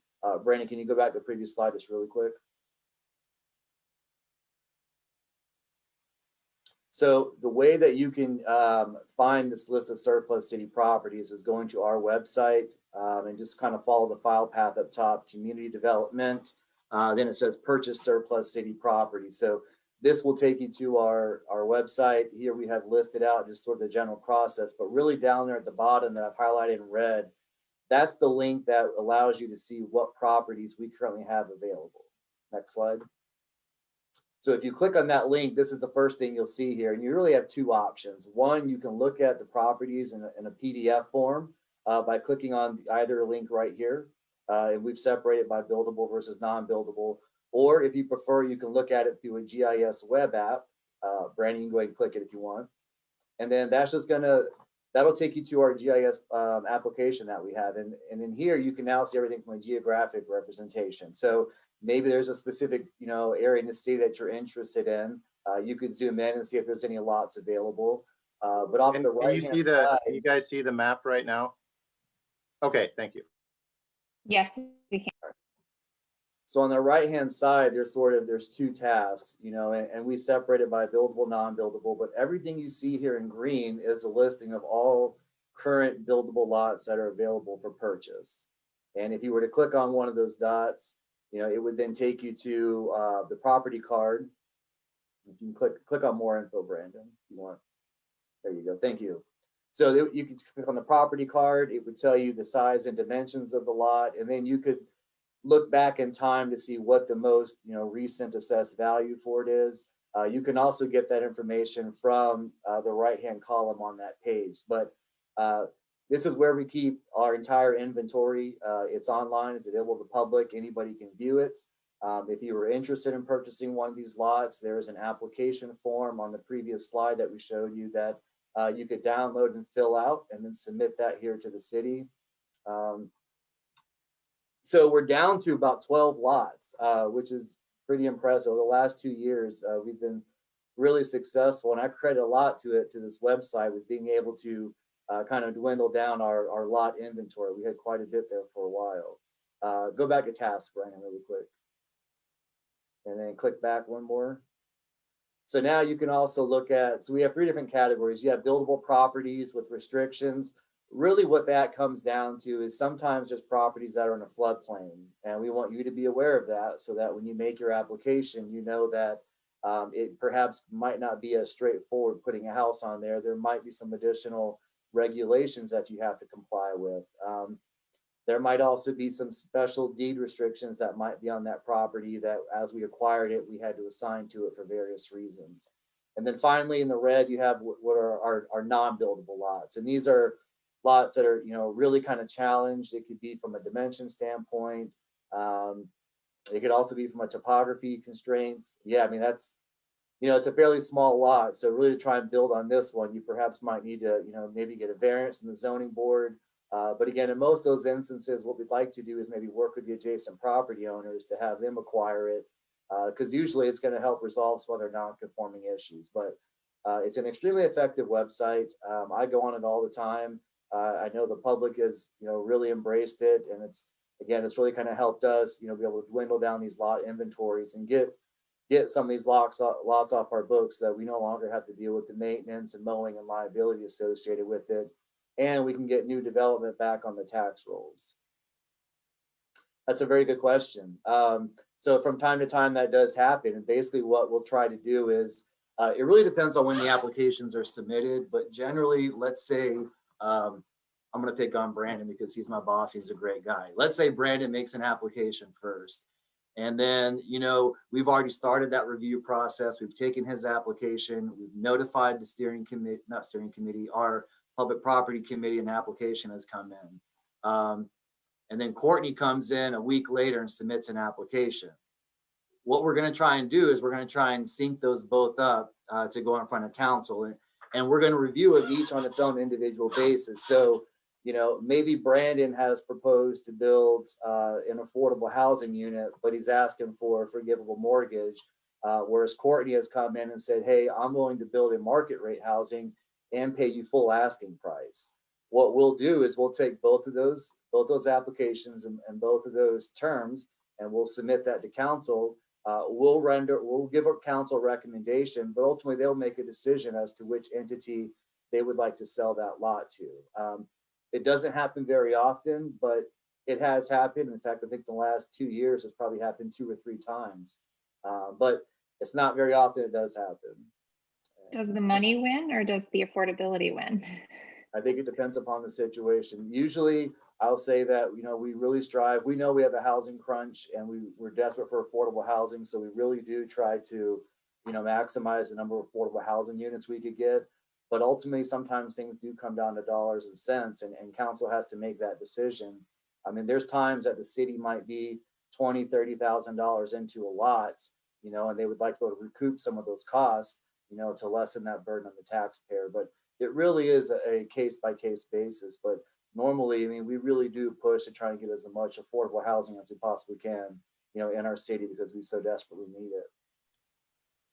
Brandon, can you go back to the previous slide just really quick? So the way that you can find this list of surplus city properties is going to our website and just kind of follow the file path up top, community development. Then it says purchase surplus city property. So this will take you to our website. Here we have listed out just sort of the general process, but really down there at the bottom that I've highlighted in red, that's the link that allows you to see what properties we currently have available. Next slide. So if you click on that link, this is the first thing you'll see here. And you really have two options. One, you can look at the properties in a PDF form by clicking on either link right here. And we've separated by buildable versus non-buildable. Or if you prefer, you can look at it through a GIS web app. Brandon, you can go ahead and click it if you want. And then that's just that'll take you to our GIS application that we have. And in here, you can now see everything from a geographic representation. So maybe there's a specific, area in the city that you're interested in. You could zoom in and see if there's any lots available. But off the right hand side, can you guys see the map right now? Okay, thank you. Yes, we can. so on the right hand side, there's two tasks, and we separate it by buildable, non-buildable. But everything you see here in green is a listing of all current buildable lots that are available for purchase. And if you were to click on one of those dots, it would then take you to the property card. If you can click on more info, Brandon, if you want. There you go. Thank you. So you can click on the property card. It would tell you the size and dimensions of the lot, and then you could look back in time to see what the most recent assessed value for it is. You can also get that information from the right-hand column on that page. But this is where we keep our entire inventory. It's online, it's available to the public, anybody can view it. If you were interested in purchasing one of these lots, there's an application form on the previous slide that we showed you that you could download and fill out and then submit that here to the city. So we're down to about 12 lots, which is pretty impressive. Over the last 2 years, we've been really successful, and I credit a lot to this website with being able to kind of dwindle down our lot inventory. We had quite a bit there for a while. Go back to task, Brandon, really quick. And then click back one more. So now you can also look at, so we have 3 different categories. You have buildable properties with restrictions. Really what that comes down to is sometimes there's properties that are in a floodplain, and we want you to be aware of that so that when you make your application, you know that it perhaps might not be as straightforward putting a house on there. There might be some additional regulations that you have to comply with. There might also be some special deed restrictions that might be on that property that as we acquired it, we had to assign to it for various reasons. And then finally in the red, you have what are our non-buildable lots. And these are lots that are, really kind of challenged. It could be from a dimension standpoint. It could also be from a topography constraints. Yeah, I mean, that's, it's a fairly small lot. So really to try and build on this one, you perhaps might need to, maybe get a variance in the zoning board. But again, in most of those instances, what we'd like to do is maybe work with the adjacent property owners to have them acquire it, because usually it's going to help resolve some other non-conforming issues. But it's an extremely effective website. I go on it all the time. I know the public has, really embraced it, and it's really kind of helped us, be able to dwindle down these lot inventories and get some of these lots off our books that we no longer have to deal with the maintenance and mowing and liability associated with it. And we can get new development back on the tax rolls. That's a very good question. So from time to time that does happen. And basically what we'll try to do is, it really depends on when the applications are submitted, but generally, let's say, I'm gonna pick on Brandon because he's my boss, he's a great guy. Let's say Brandon makes an application first. And then, we've already started that review process. We've taken his application, we've notified the steering committee, our public property committee, and application has come in. And then Courtney comes in a week later and submits an application. What we're going to try and do is we're going to try and sync those both up to go in front of council. And we're going to review it each on its own individual basis. So, maybe Brandon has proposed to build an affordable housing unit, but he's asking for a forgivable mortgage. Whereas Courtney has come in and said, hey, I'm willing to build a market rate housing. and pay you full asking price. What we'll do is we'll take both those applications and both of those terms, and we'll submit that to council. We'll give our council a recommendation, but ultimately they'll make a decision as to which entity they would like to sell that lot to. It doesn't happen very often, but it has happened. In fact, I think the last 2 years it's probably happened 2 or 3 times. But it's not very often it does happen. Does the money win or does the affordability win? I think it depends upon the situation. Usually I'll say that, we really strive. We know we have a housing crunch and we're desperate for affordable housing. So we really do try to, maximize the number of affordable housing units we could get. But ultimately, sometimes things do come down to dollars and cents, and council has to make that decision. I mean, there's times that the city might be $20,000, $30,000 into a lot, and they would like to recoup some of those costs, to lessen that burden on the taxpayer. But it really is a case by case basis. But normally, I mean, we really do push to try and get as much affordable housing as we possibly can, in our city because we so desperately need it.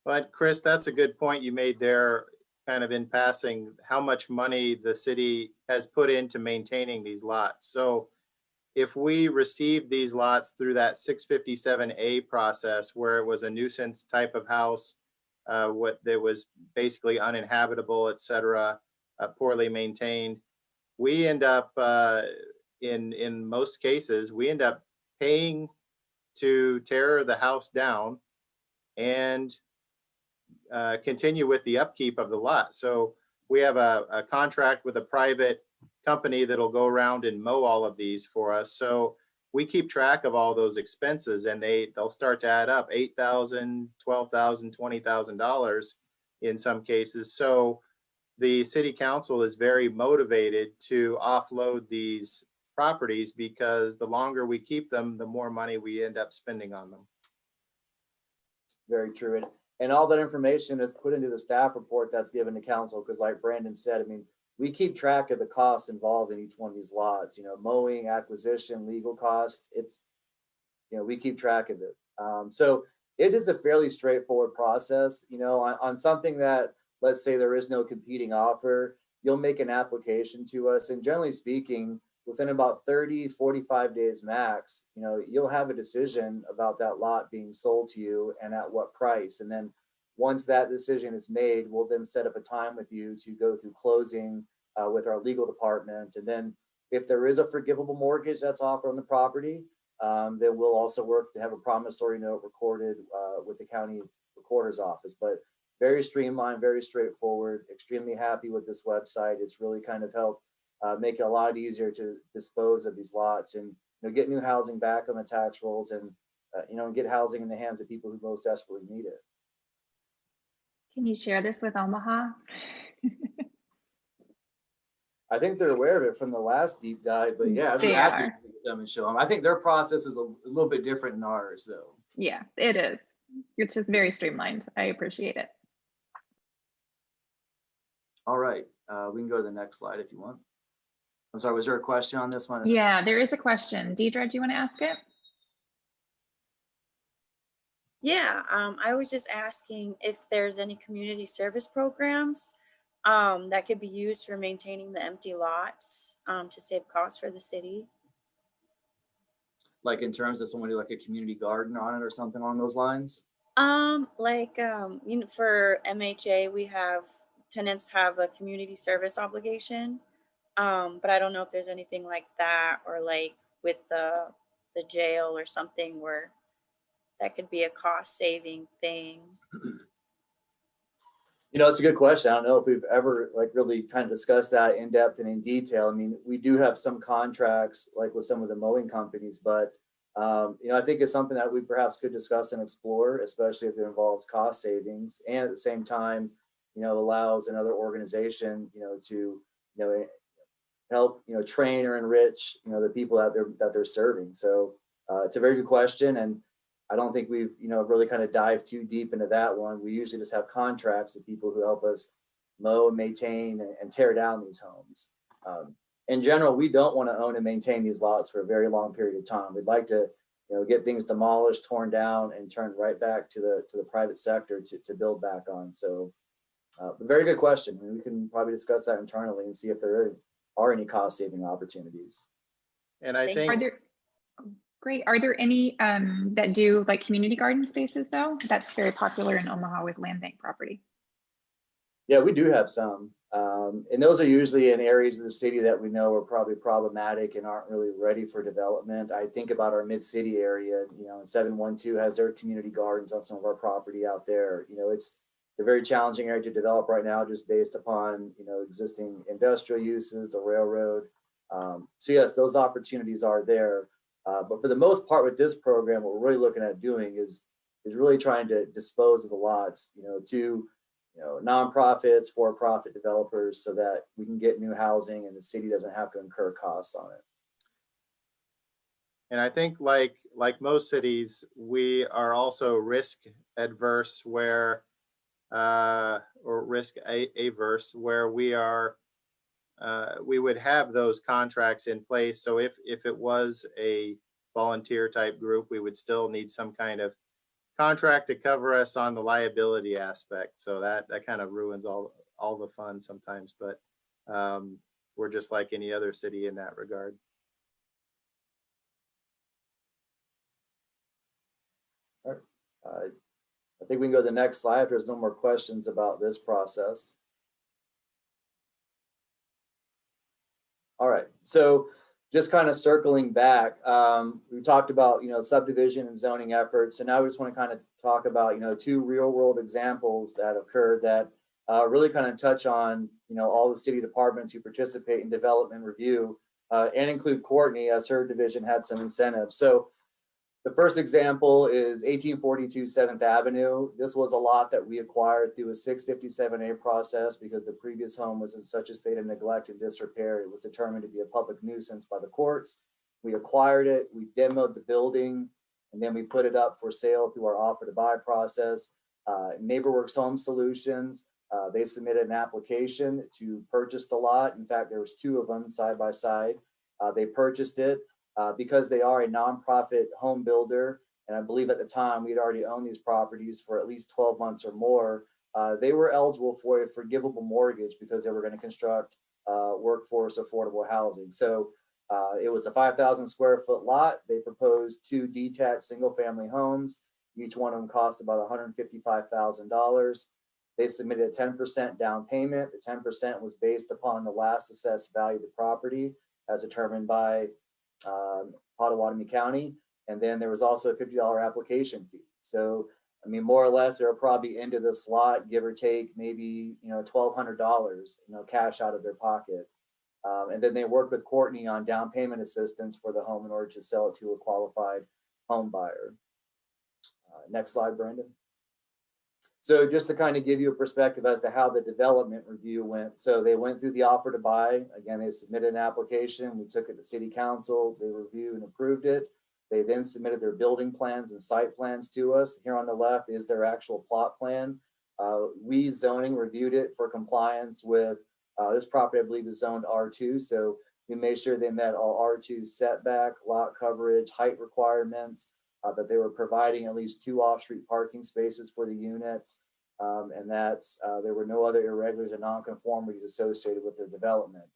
But Chris, that's a good point you made there, kind of in passing, how much money the city has put into maintaining these lots. So if we received these lots through that 657A process, where it was a nuisance type of house, what that was basically uninhabitable, et cetera, poorly maintained, we end up, in most cases, we end up paying to tear the house down and continue with the upkeep of the lot. So we have a contract with a private company that'll go around and mow all of these for us. So we keep track of all those expenses, and they'll start to add up $8,000, $12,000, $20,000 in some cases. So the city council is very motivated to offload these properties because the longer we keep them, the more money we end up spending on them. Very true. And all that information is put into the staff report that's given to council, because like Brandon said, I mean, we keep track of the costs involved in each one of these lots, mowing, acquisition, legal costs. It's, we keep track of it. So it is a fairly straightforward process, on something that, let's say there is no competing offer, you'll make an application to us. And generally speaking, within about 30, 45 days max, you'll have a decision about that lot being sold to you and at what price. And then once that decision is made, we'll then set up a time with you to go through closing with our legal department. And then if there is a forgivable mortgage that's offered on the property, then we'll also work to have a promissory note recorded with the county recorder's office. But very streamlined, very straightforward, extremely happy with this website. It's really kind of helped make it a lot easier to dispose of these lots and get new housing back on the tax rolls and get housing in the hands of people who most desperately need it. Can you share this with Omaha? I think they're aware of it from the last deep dive, but yeah, I'd be They happy are. to get them and show them. I think their process is a little bit different than ours, though. Yeah, it is. It's just very streamlined. I appreciate it. All right, we can go to the next slide if you want. I'm sorry, was there a question on this one? Yeah, there is a question. Deidre, do you want to ask it? Yeah, I was just asking if there's any community service programs that could be used for maintaining the empty lots to save costs for the city. Like in terms of somebody like a community garden on it or something along those lines? For MHA, we have tenants have a community service obligation, but I don't know if there's anything like that or like with the jail or something where that could be a cost saving thing. It's a good question. I don't know if we've ever really kind of discussed that in depth and in detail. I mean, we do have some contracts like with some of the mowing companies, but I think it's something that we perhaps could discuss and explore, especially if it involves cost savings and at the same time, allows another organization, to, help, train or enrich, the people that they're serving. So it's a very good question. And I don't think we've, really kind of dived too deep into that one. We usually just have contracts of people who help us mow and maintain and tear down these homes. In general, we don't want to own and maintain these lots for a very long period of time. We'd like to, get things demolished, torn down, and turned right back to the private sector to build back on. So But very good question. I mean, we can probably discuss that internally and see if there are any cost saving opportunities. And I Thank think Are there, oh, great, are there any that do like community garden spaces though? That's very popular in Omaha with land bank property. Yeah, we do have some. And those are usually in areas of the city that we know are probably problematic and aren't really ready for development. I think about our mid-city area, you know, and 712 has their community gardens on some of our property out there. You know, it's a very challenging area to develop right now just based upon, you know, existing industrial uses, the railroad. So yes, those opportunities are there. But for the most part with this program, what we're really looking at doing is really trying to dispose of the lots, you know, to nonprofits, for-profit developers, so that we can get new housing and the city doesn't have to incur costs on it. And I think like most cities, we are also risk adverse where or risk averse where we are we would have those contracts in place. So if it was a volunteer type group, we would still need some kind of contract to cover us on the liability aspect. So that kind of ruins all the fun sometimes, but we're just like any other city in that regard. All right. I think we can go to the next slide if there's no more questions about this process. All right, so just kind of circling back, we talked about, you know, subdivision and zoning efforts. So now we just want to kind of talk about, you know, two real world examples that occurred that really kind of touch on, you know, all the city departments who participate in development review and include Courtney, as her division had some incentives. So the first example is 1842 7th Avenue. This was a lot that we acquired through a 657A process because the previous home was in such a state of neglect and disrepair. It was determined to be a public nuisance by the courts. We acquired it, we demoed the building, and then we put it up for sale through our offer to buy process. NeighborWorks Home Solutions, they submitted an application to purchase the lot. In fact, there was two of them side by side. They purchased it. Because they are a nonprofit home builder, and I believe at the time we'd already owned these properties for at least 12 months or more, they were eligible for a forgivable mortgage because they were going to construct workforce affordable housing. So it was a 5,000 square foot lot. They proposed two detached single family homes. Each one of them cost about $155,000. They submitted a 10% down payment. The 10% was based upon the last assessed value of the property as determined by Potawatomi County, and then there was also a $50 application fee. So, I mean, more or less, they're probably into this lot, give or take, maybe, you know, $1,200, you know, cash out of their pocket. And then they worked with Courtney on down payment assistance for the home in order to sell it to a qualified home buyer. Next slide, Brandon. So just to kind of give you a perspective as to how the development review went. So they went through the offer to buy. Again, they submitted an application. We took it to city council. They reviewed and approved it. They then submitted their building plans and site plans to us. Here on the left is their actual plot plan. We zoning reviewed it for compliance with this property, I believe, is zoned R2. So we made sure they met all R2 setback, lot coverage, height requirements, that they were providing at least 2 off-street parking spaces for the units, and that's there were no other irregulars or nonconformities associated with their development.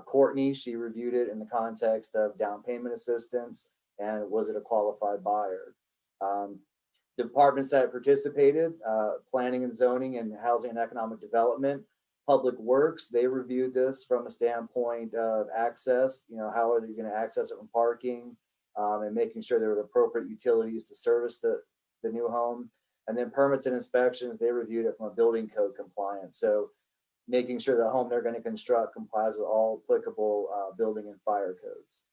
Courtney, she reviewed it in the context of down payment assistance and was it a qualified buyer. Departments that participated, planning and zoning and housing and economic development, public works, they reviewed this from a standpoint of access, you know, how are they going to access it from parking, and making sure there were appropriate utilities to service the new home. And then permits and inspections, they reviewed it from a building code compliance. So making sure the home they're going to construct complies with all applicable building and fire codes.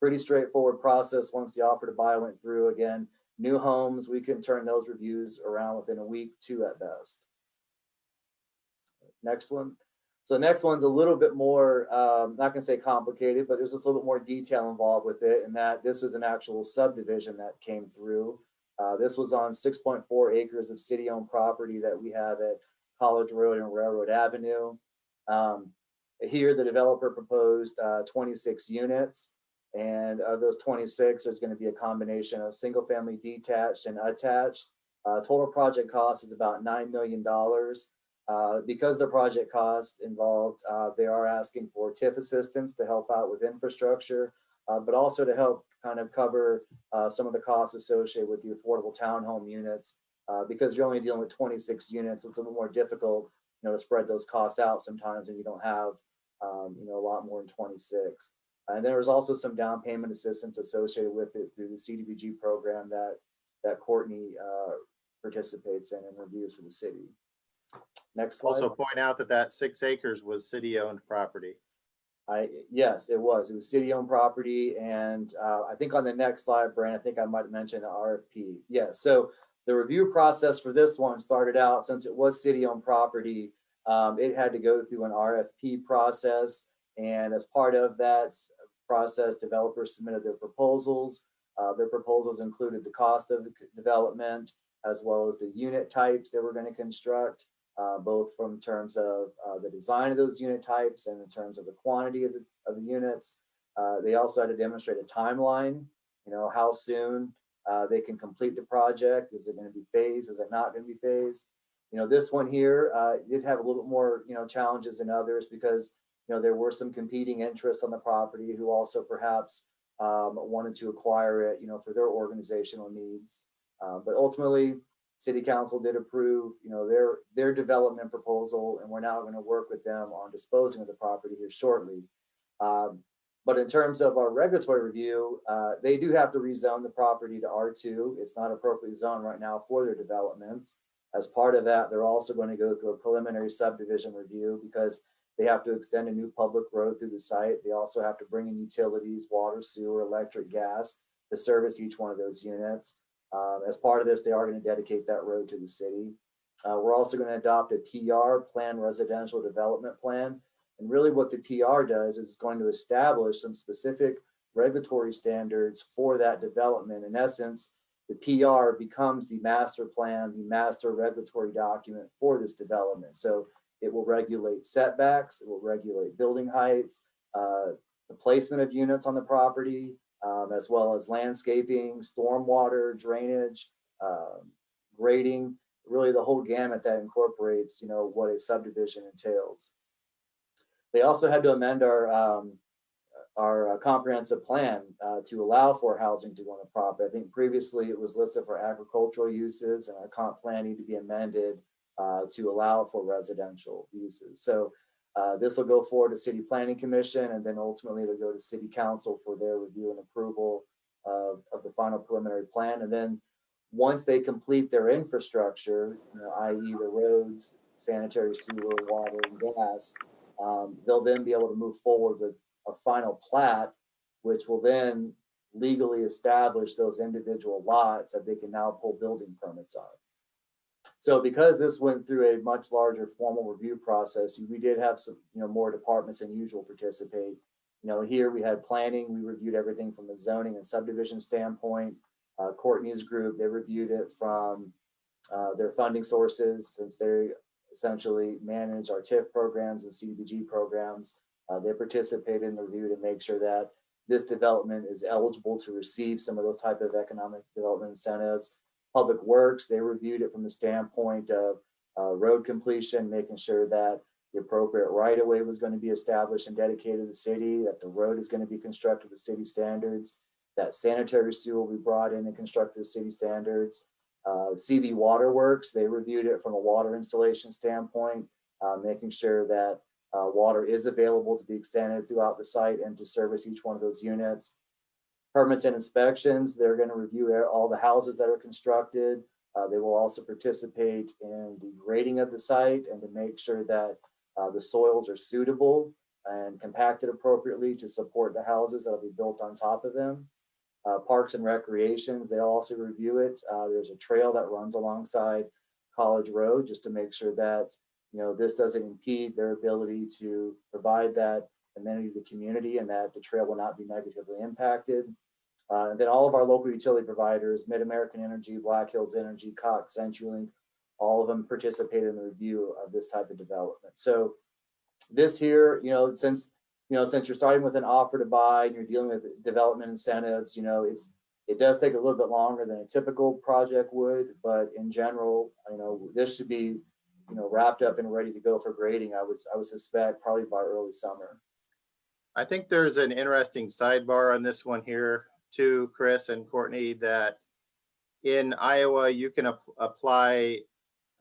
Pretty straightforward process once the offer to buy went through. Again, new homes, we can turn those reviews around within a week, 2 at best. Next one. So the next one's a little bit more, not gonna say complicated, but there's just a little bit more detail involved with it, and that this is an actual subdivision that came through. This was on 6.4 acres of city-owned property that we have at College Road and Railroad Avenue. Here, the developer proposed 26 units, and of those 26, there's gonna be a combination of single-family detached and attached. Total project cost is about $9 million. Because the project costs involved, they are asking for TIF assistance to help out with infrastructure, but also to help kind of cover some of the costs associated with the affordable townhome units. Because you're only dealing with 26 units, it's a little more difficult, to spread those costs out sometimes, and you don't have, a lot more than 26. And there was also some down payment assistance associated with it through the CDBG program that Courtney participates in and reviews for the city. Next slide. Also point out that 6 acres was city-owned property. Yes, it was city-owned property. And I think on the next slide, Brand, I think I might mention the RFP. Yeah, so the review process for this one started out, since it was city-owned property, it had to go through an RFP process. And as part of that process, developers submitted their proposals. Their proposals included the cost of the development, as well as the unit types they were going to construct, both from terms of the design of those unit types and in terms of the quantity of the units. They also had to demonstrate a timeline, how soon they can complete the project. Is it going to be phased? Is it not going to be phased? This one here did have a little bit more, challenges than others, because, there were some competing interests on the property who also perhaps wanted to acquire it, for their organizational needs. But ultimately, City Council did approve, their development proposal, and we're now going to work with them on disposing of the property here shortly. But in terms of our regulatory review, they do have to rezone the property to R2. It's not appropriately zoned right now for their developments. As part of that, they're also going to go through a preliminary subdivision review, because they have to extend a new public road through the site. They also have to bring in utilities, water, sewer, electric, gas to service each one of those units. As part of this, they are going to dedicate that road to the city. We're also going to adopt a PR, Planned Residential Development Plan. And really what the PR does is it's going to establish some specific regulatory standards for that development. In essence, the PR becomes the master plan, the master regulatory document for this development. So it will regulate setbacks, it will regulate building heights, the placement of units on the property, as well as landscaping, stormwater, drainage, grading, really the whole gamut that incorporates, what a subdivision entails. They also had to amend our comprehensive plan to allow for housing to go on the property. I think previously it was listed for agricultural uses, and our comp plan needed to be amended to allow for residential uses. So this will go forward to City Planning Commission, and then ultimately it'll go to City Council for their review and approval of the final preliminary plan. And then once they complete their infrastructure, i.e. the roads, sanitary sewer, water, and gas, they'll then be able to move forward with a final plat, which will then legally establish those individual lots that they can now pull building permits on. So because this went through a much larger formal review process, we did have some, more departments than usual participate. Here we had planning. We reviewed everything from the zoning and subdivision standpoint. Courtney's group, they reviewed it from their funding sources, since they essentially manage our TIF programs and CDBG programs. They participated in the review to make sure that this development is eligible to receive some of those type of economic development incentives. Public Works, they reviewed it from the standpoint of road completion, making sure that the appropriate right-of-way was going to be established and dedicated to the city, that the road is going to be constructed to city standards, that sanitary sewer will be brought in and constructed to city standards. CV Waterworks, they reviewed it from a water installation standpoint, making sure that water is available to be extended throughout the site and to service each one of those units. Permits and inspections, they're going to review all the houses that are constructed. They will also participate in the grading of the site and to make sure that the soils are suitable and compacted appropriately to support the houses that will be built on top of them. Parks and recreations, they also review it. There's a trail that runs alongside College Road, just to make sure that this doesn't impede their ability to provide that amenity to the community, and that the trail will not be negatively impacted. And then all of our local utility providers, Mid-American Energy, Black Hills Energy, Cox, CenturyLink, all of them participated in the review of this type of development. So this here, since you're starting with an offer to buy and you're dealing with development incentives, it does take a little bit longer than a typical project would, but in general, this should be wrapped up and ready to go for grading, I would suspect probably by early summer. I think there's an interesting sidebar on this one here too, Chris and Courtney, that in Iowa, you can apply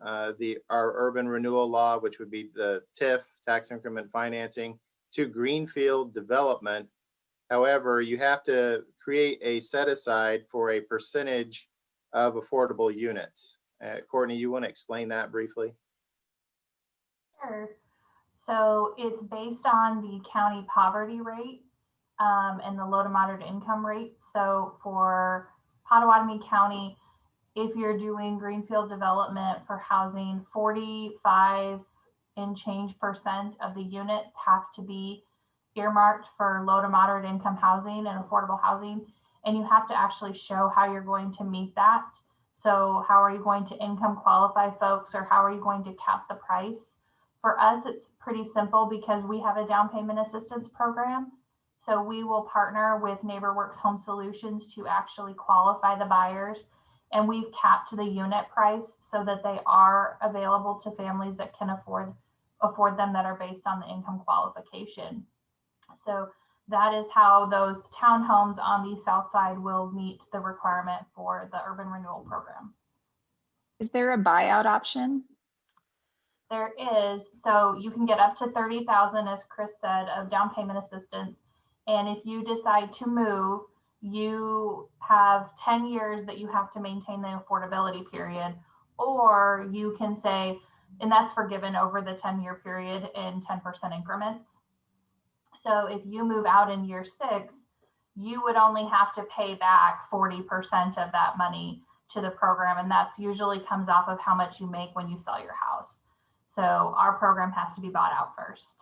our urban renewal law, which would be the TIF, tax increment financing, to greenfield development. However, you have to create a set aside for a percentage of affordable units. Courtney, you want to explain that briefly? Sure. So it's based on the county poverty rate and the low to moderate income rate. So for Potawatomi County, if you're doing greenfield development for housing, 45 and change % of the units have to be earmarked for low to moderate income housing and affordable housing. And you have to actually show how you're going to meet that. So how are you going to income qualify folks, or how are you going to cap the price? For us, it's pretty simple because we have a down payment assistance program. So we will partner with NeighborWorks Home Solutions to actually qualify the buyers. And we've capped the unit price so that they are available to families that can afford them, that are based on the income qualification. So that is how those townhomes on the south side will meet the requirement for the urban renewal program. Is there a buyout option? There is. So you can get up to 30,000, as Chris said, of down payment assistance. And if you decide to move, you have 10 years that you have to maintain the affordability period, or you can say, and that's forgiven over the 10-year period in 10% increments. So if you move out in year 6, you would only have to pay back 40% of that money to the program. And that's usually comes off of how much you make when you sell your house. So our program has to be bought out first.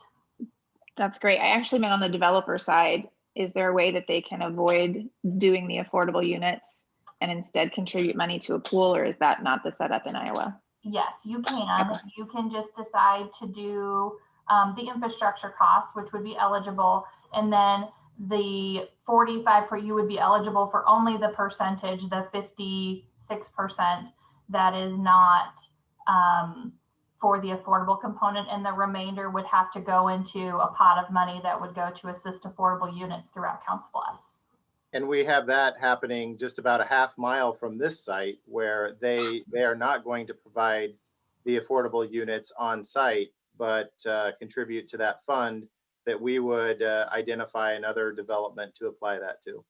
That's great. I actually meant on the developer side, is there a way that they can avoid doing the affordable units and instead contribute money to a pool, or is that not the setup in Iowa? Yes, you can. Okay. You can just decide to do the infrastructure costs, which would be eligible, and then the 45%, you would be eligible for only the percentage, the 56% that is not for the affordable component, and the remainder would have to go into a pot of money that would go to assist affordable units throughout Council Bluffs. And we have that happening just about a half mile from this site, where they are not going to provide the affordable units on site, but contribute to that fund that we would identify another development to apply that to.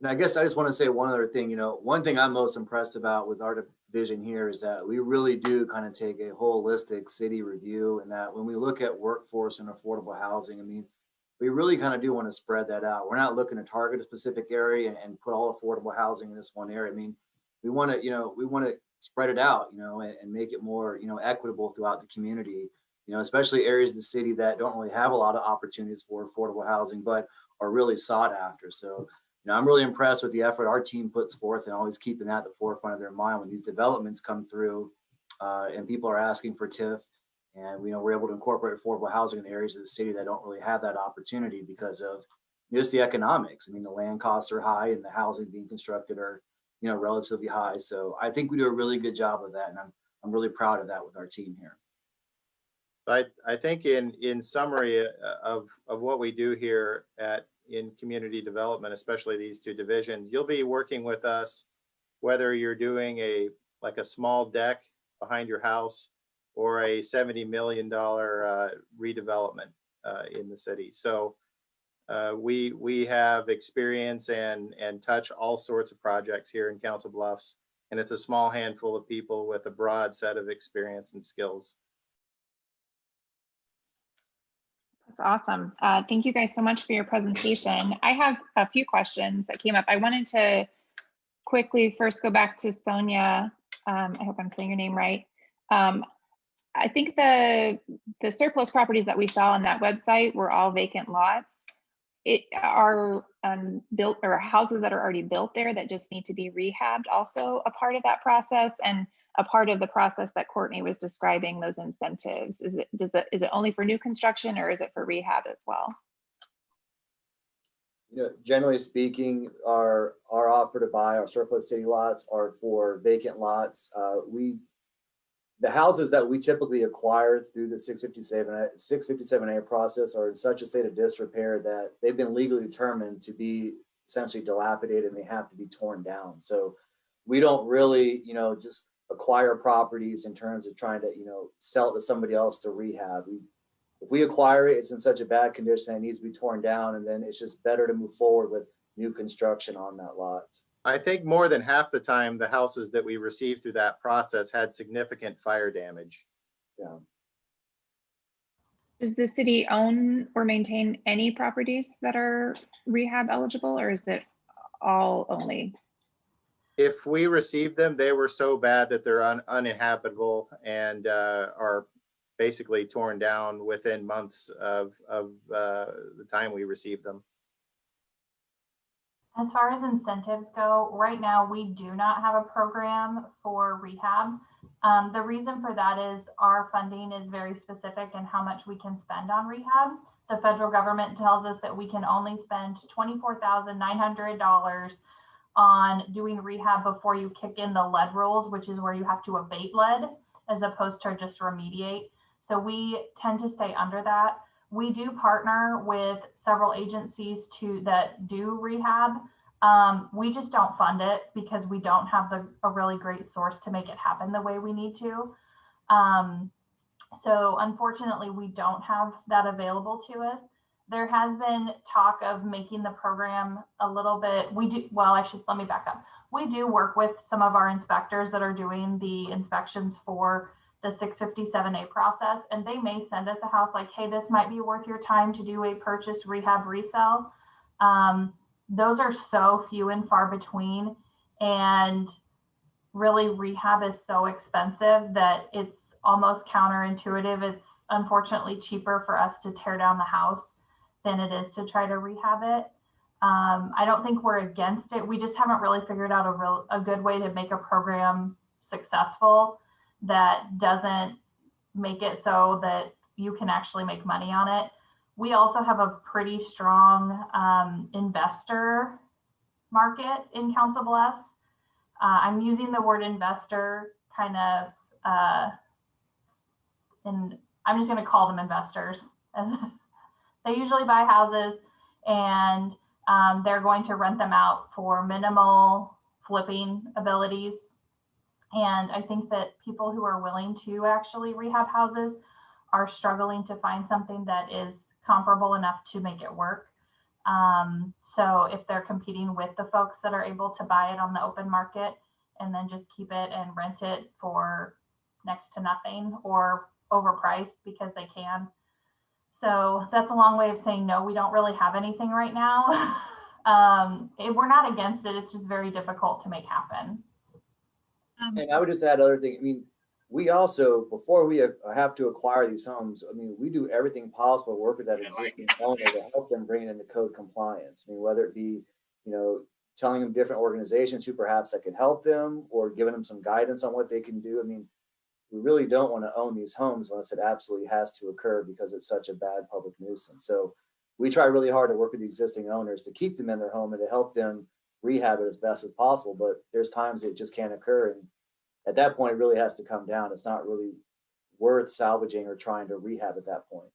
And I guess I just want to say one other thing. One thing I'm most impressed about with our division here is that we really do kind of take a holistic city review, and that when we look at workforce and affordable housing, I mean, we really kind of do want to spread that out. We're not looking to target a specific area and put all affordable housing in this one area. I mean, we want to, spread it out, and make it more, equitable throughout the community, especially areas of the city that don't really have a lot of opportunities for affordable housing, but are really sought after. So, I'm really impressed with the effort our team puts forth, and always keeping that at the forefront of their mind when these developments come through and people are asking for TIF. And we're able to incorporate affordable housing in the areas of the city that don't really have that opportunity because of just the economics. I mean, the land costs are high and the housing being constructed are, relatively high. So I think we do a really good job of that, and I'm really proud of that with our team here. I think in summary of what we do here in community development, especially these two divisions, you'll be working with us whether you're doing a small deck behind your house or a $70 million redevelopment in the city. So we have experience and touch all sorts of projects here in Council Bluffs, and it's a small handful of people with a broad set of experience and skills. That's awesome. Thank you guys so much for your presentation. I have a few questions that came up. I wanted to quickly first go back to Sonia. I hope I'm saying your name right. I think the surplus properties that we saw on that website were all vacant lots. It are built, or houses that are already built there that just need to be rehabbed, also a part of that process, and a part of the process that Courtney was describing, those incentives. Is it only for new construction, or is it for rehab as well? You know, generally speaking, our offer to buy our surplus city lots are for vacant lots. The houses that we typically acquire through the 657A process are in such a state of disrepair that they've been legally determined to be essentially dilapidated and they have to be torn down. So we don't really, just acquire properties in terms of trying to, sell it to somebody else to rehab. If we acquire it, it's in such a bad condition that it needs to be torn down, and then it's just better to move forward with new construction on that lot. I think more than half the time, the houses that we received through that process had significant fire damage. Yeah. Does the city own or maintain any properties that are rehab eligible, or is it all only? If we received them, they were so bad that they're uninhabitable and are basically torn down within months of the time we received them. As far as incentives go, right now we do not have a program for rehab. The reason for that is our funding is very specific in how much we can spend on rehab. The federal government tells us that we can only spend $24,900 on doing rehab before you kick in the lead rules, which is where you have to abate lead as opposed to just remediate. So we tend to stay under that. We do partner with several agencies that do rehab. We just don't fund it because we don't have a really great source to make it happen the way we need to. So unfortunately, we don't have that available to us. There has been talk of making the program a little bit, let me back up. We do work with some of our inspectors that are doing the inspections for the 657A process, and they may send us a house like, hey, this might be worth your time to do a purchase, rehab, resell. Those are so few and far between, and really rehab is so expensive that it's almost counterintuitive. It's unfortunately cheaper for us to tear down the house than it is to try to rehab it. I don't think we're against it. We just haven't really figured out a good way to make a program successful that doesn't make it so that you can actually make money on it. We also have a pretty strong investor market in Council Bluffs. I'm using the word investor kind of, and I'm just going to call them investors. They usually buy houses and they're going to rent them out for minimal flipping abilities. And I think that people who are willing to actually rehab houses are struggling to find something that is comparable enough to make it work. So if they're competing with the folks that are able to buy it on the open market and then just keep it and rent it for next to nothing or overpriced because they can. So that's a long way of saying, no, we don't really have anything right now. We're not against it. It's just very difficult to make happen. And I would just add other thing. I mean, we also, before we have to acquire these homes, I mean, we do everything possible to work with that existing owner to help them bring it into code compliance. I mean, whether it be, telling them different organizations who perhaps that could help them or giving them some guidance on what they can do. I mean, we really don't want to own these homes unless it absolutely has to occur because it's such a bad public nuisance. So we try really hard to work with the existing owners to keep them in their home and to help them rehab it as best as possible. But there's times it just can't occur. And at that point, it really has to come down. It's not really worth salvaging or trying to rehab at that point.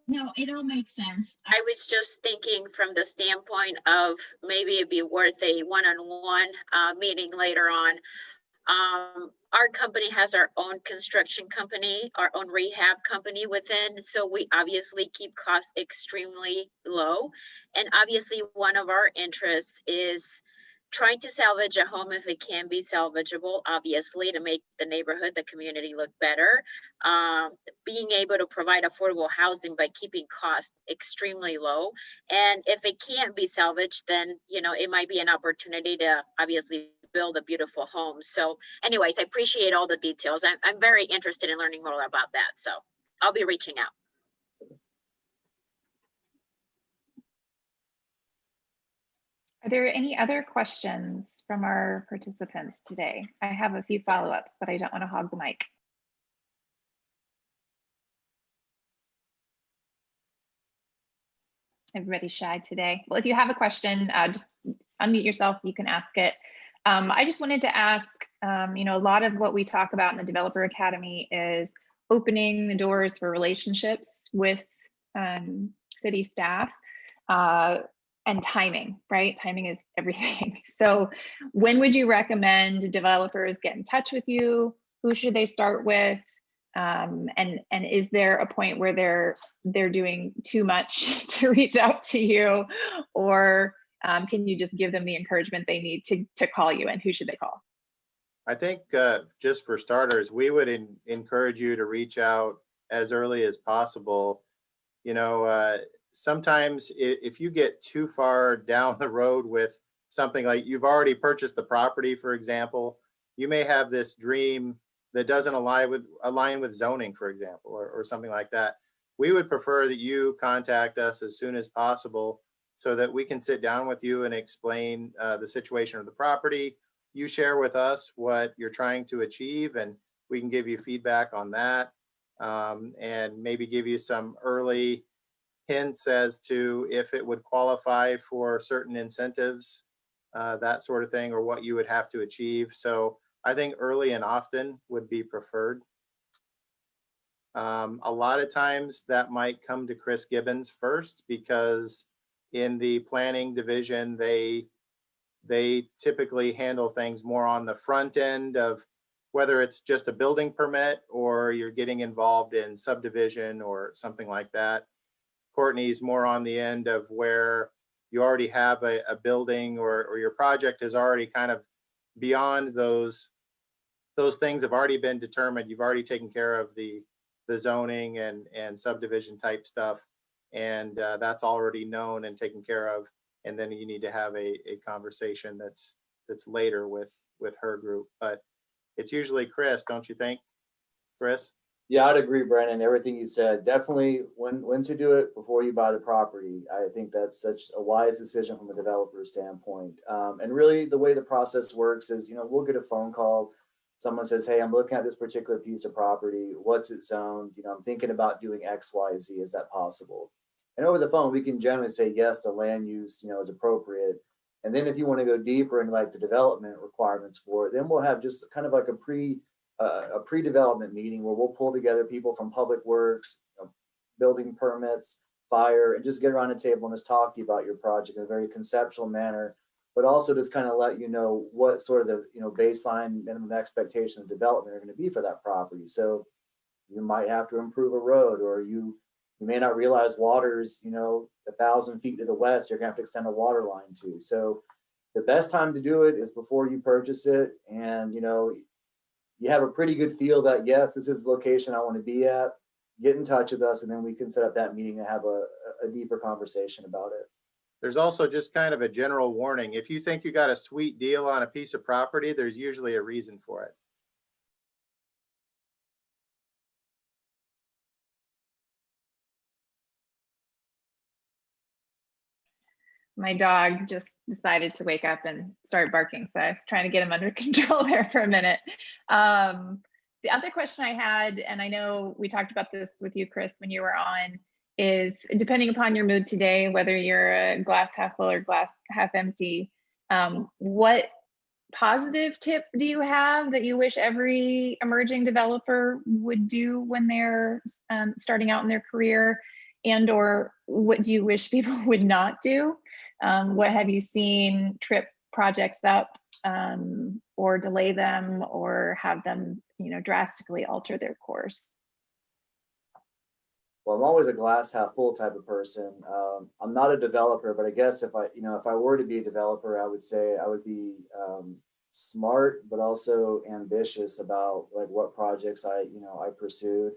No, it all makes sense. I was just thinking from the standpoint of maybe it'd be worth a one-on-one meeting later on. Our company has our own construction company, our own rehab company within, so we obviously keep costs extremely low. And obviously one of our interests is trying to salvage a home if it can be salvageable, obviously, to make the neighborhood, the community look better. Being able to provide affordable housing by keeping costs extremely low. And if it can't be salvaged, then, it might be an opportunity to obviously build a beautiful home. So anyways, I appreciate all the details. I'm very interested in learning more about that. So I'll be reaching out. Are there any other questions from our participants today? I have a few follow-ups, but I don't want to hog the mic. Everybody's shy today. Well, if you have a question, just unmute yourself. You can ask it. I just wanted to ask, a lot of what we talk about in the Developer Academy is opening the doors for relationships with city staff and timing, right? Timing is everything. So when would you recommend developers get in touch with you? Who should they start with? And is there a point where they're doing too much to reach out to you, or can you just give them the encouragement they need to call you, and who should they call? I think just for starters, we would encourage you to reach out as early as possible. Sometimes if you get too far down the road with something, like you've already purchased the property, for example, you may have this dream that doesn't align with zoning, for example, or something like that. We would prefer that you contact us as soon as possible so that we can sit down with you and explain the situation of the property. You share with us what you're trying to achieve, and we can give you feedback on that, and maybe give you some early hints as to if it would qualify for certain incentives, that sort of thing, or what you would have to achieve. So I think early and often would be preferred. A lot of times that might come to Chris Gibbons first, because in the planning division, they typically handle things more on the front end of whether it's just a building permit or you're getting involved in subdivision or something like that. Courtney's more on the end of where you already have a building, or your project is already kind of beyond those things have already been determined. You've already taken care of the zoning and subdivision type stuff, and that's already known and taken care of. And then you need to have a conversation that's later with her group. But it's usually Chris, don't you think, Chris? Yeah, I'd agree, Brandon. Everything you said. Definitely when to do it before you buy the property. I think that's such a wise decision from a developer standpoint. And really the way the process works is, we'll get a phone call. Someone says, hey, I'm looking at this particular piece of property. What's it zoned? I'm thinking about doing X, Y, Z. Is that possible? And over the phone, we can generally say, yes, the land use, is appropriate. And then if you want to go deeper in like the development requirements for it, then we'll have just kind of like a pre-development meeting where we'll pull together people from public works, building permits, fire, and just get around a table and just talk to you about your project in a very conceptual manner, but also just kind of let you know what sort of the baseline minimum expectation of development are going to be for that property. So you might have to improve a road, or you may not realize water's 1,000 feet to the west, you're gonna have to extend a water line to. So the best time to do it is before you purchase it, and you have a pretty good feel that yes, this is the location I want to be at. Get in touch with us, and then we can set up that meeting and have a deeper conversation about it. There's also just kind of a general warning. If you think you got a sweet deal on a piece of property, there's usually a reason for it. My dog just decided to wake up and start barking, so I was trying to get him under control there for a minute. The other question I had, and I know we talked about this with you, Chris, when you were on, is depending upon your mood today, whether you're a glass half full or glass half empty, what positive tip do you have that you wish every emerging developer would do when they're starting out in their career? And or what do you wish people would not do? What have you seen trip projects up or delay them, or have them drastically alter their course? Well, I'm always a glass half full type of person. I'm not a developer, but I guess if I were to be a developer, I would say I would be smart, but also ambitious about like what projects I pursued.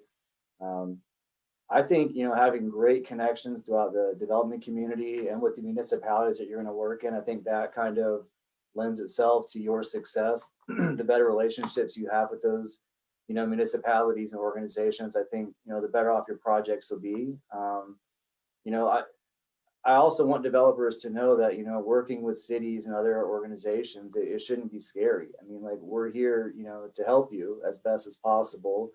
I think, having great connections throughout the development community and with the municipalities that you're going to work in, I think that kind of lends itself to your success. The better relationships you have with those, municipalities and organizations, I think, the better off your projects will be. I also want developers to know that, working with cities and other organizations, it shouldn't be scary. I mean, like, we're here, to help you as best as possible.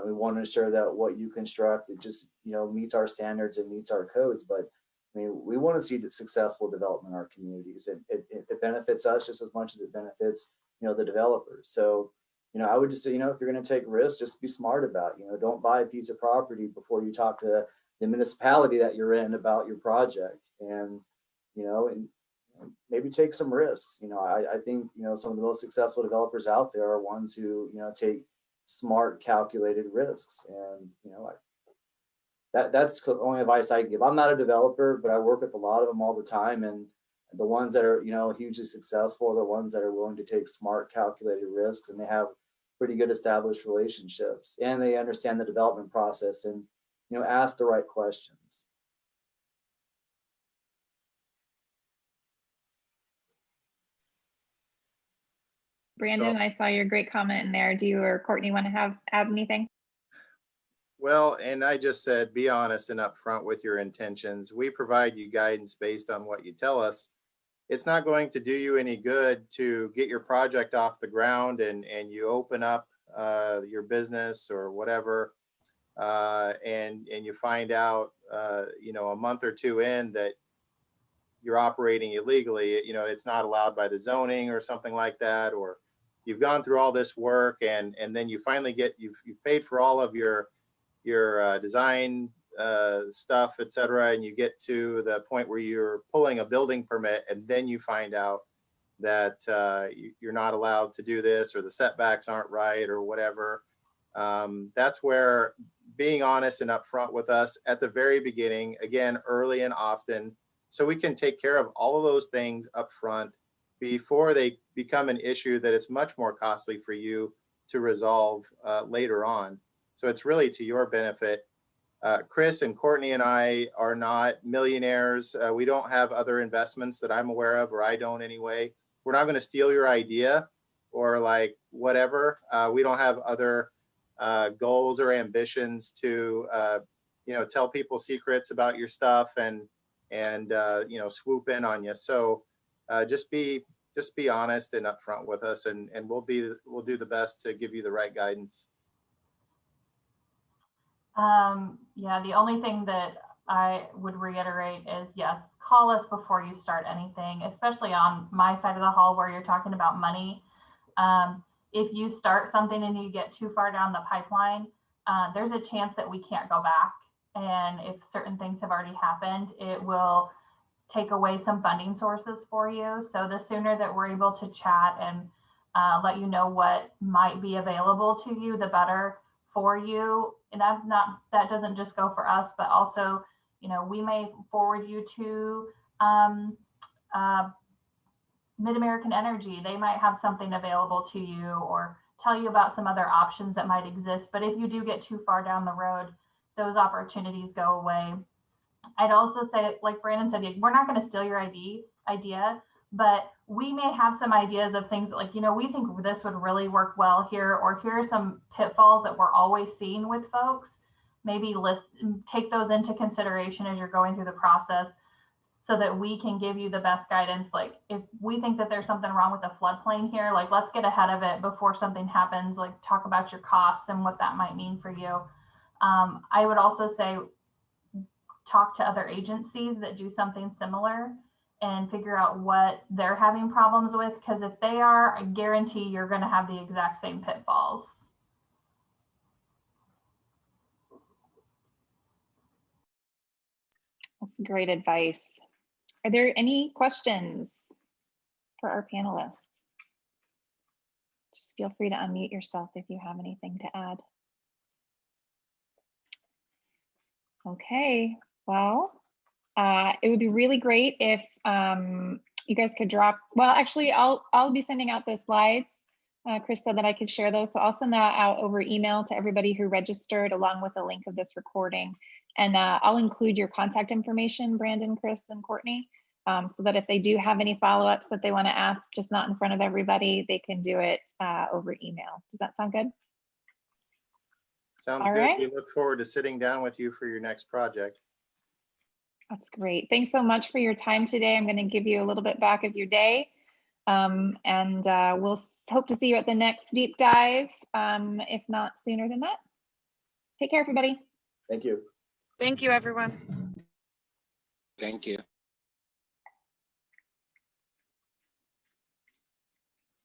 We want to ensure that what you construct, it just, meets our standards and meets our codes. But I mean, we want to see the successful development in our communities. It benefits us just as much as it benefits, the developers. So, I would just say, if you're going to take risks, just be smart about it. Don't buy a piece of property before you talk to the municipality that you're in about your project, and maybe take some risks. I think, some of the most successful developers out there are ones who, take smart, calculated risks. And, that's the only advice I can give. I'm not a developer, but I work with a lot of them all the time. And the ones that are, hugely successful are the ones that are willing to take smart, calculated risks, and they have pretty good established relationships, and they understand the development process and, ask the right questions. Brandon, I saw your great comment in there. Do you or Courtney want to add anything? Well, and I just said, be honest and upfront with your intentions. We provide you guidance based on what you tell us. It's not going to do you any good to get your project off the ground and you open up your business or whatever, and you find out, a month or two in that you're operating illegally. It's not allowed by the zoning or something like that, or you've gone through all this work and then you finally you've paid for all of your design stuff, et cetera, and you get to the point where you're pulling a building permit and then you find out that you're not allowed to do this, or the setbacks aren't right, or whatever. That's where being honest and upfront with us at the very beginning, again, early and often, so we can take care of all of those things up front before they become an issue that it's much more costly for you to resolve later on. So it's really to your benefit. Chris and Courtney and I are not millionaires. We don't have other investments that I'm aware of, or I don't anyway. We're not going to steal your idea or like whatever. We don't have other goals or ambitions to, tell people secrets about your stuff and swoop in on you. So just be honest and upfront with us, and we'll do the best to give you the right guidance. Yeah, the only thing that I would reiterate is, yes, call us before you start anything, especially on my side of the hall where you're talking about money. If you start something and you get too far down the pipeline, there's a chance that we can't go back. And if certain things have already happened, it will take away some funding sources for you. So the sooner that we're able to chat and let you know what might be available to you, the better for you. And that doesn't just go for us, but also, we may forward you to Mid-American Energy. They might have something available to you, or tell you about some other options that might exist. But if you do get too far down the road, those opportunities go away. I'd also say, like Brandon said, we're not going to steal your idea, but we may have some ideas of things that, like, we think this would really work well here, or here are some pitfalls that we're always seeing with folks. Maybe take those into consideration as you're going through the process, so that we can give you the best guidance. Like, if we think that there's something wrong with the floodplain here, like, let's get ahead of it before something happens. Like, talk about your costs and what that might mean for you. I would also say, talk to other agencies that do something similar and figure out what they're having problems with. Because if they are, I guarantee you're going to have the exact same pitfalls. That's great advice. Are there any questions for our panelists? Just feel free to unmute yourself if you have anything to add. Okay, well, it would be really great if you guys could drop, well, actually, I'll be sending out the slides. Chris said that I could share those, so I'll send that out over email to everybody who registered, along with a link of this recording. And I'll include your contact information, Brandon, Chris, and Courtney, so that if they do have any follow-ups that they want to ask, just not in front of everybody, they can do it over email. Does that sound good? Sounds All good. right. We look forward to sitting down with you for your next project. That's great. Thanks so much for your time today. I'm going to give you a little bit back of your day, and we'll hope to see you at the next deep dive, if not sooner than that. Take care, everybody. Thank you. Thank you, everyone. Thank you.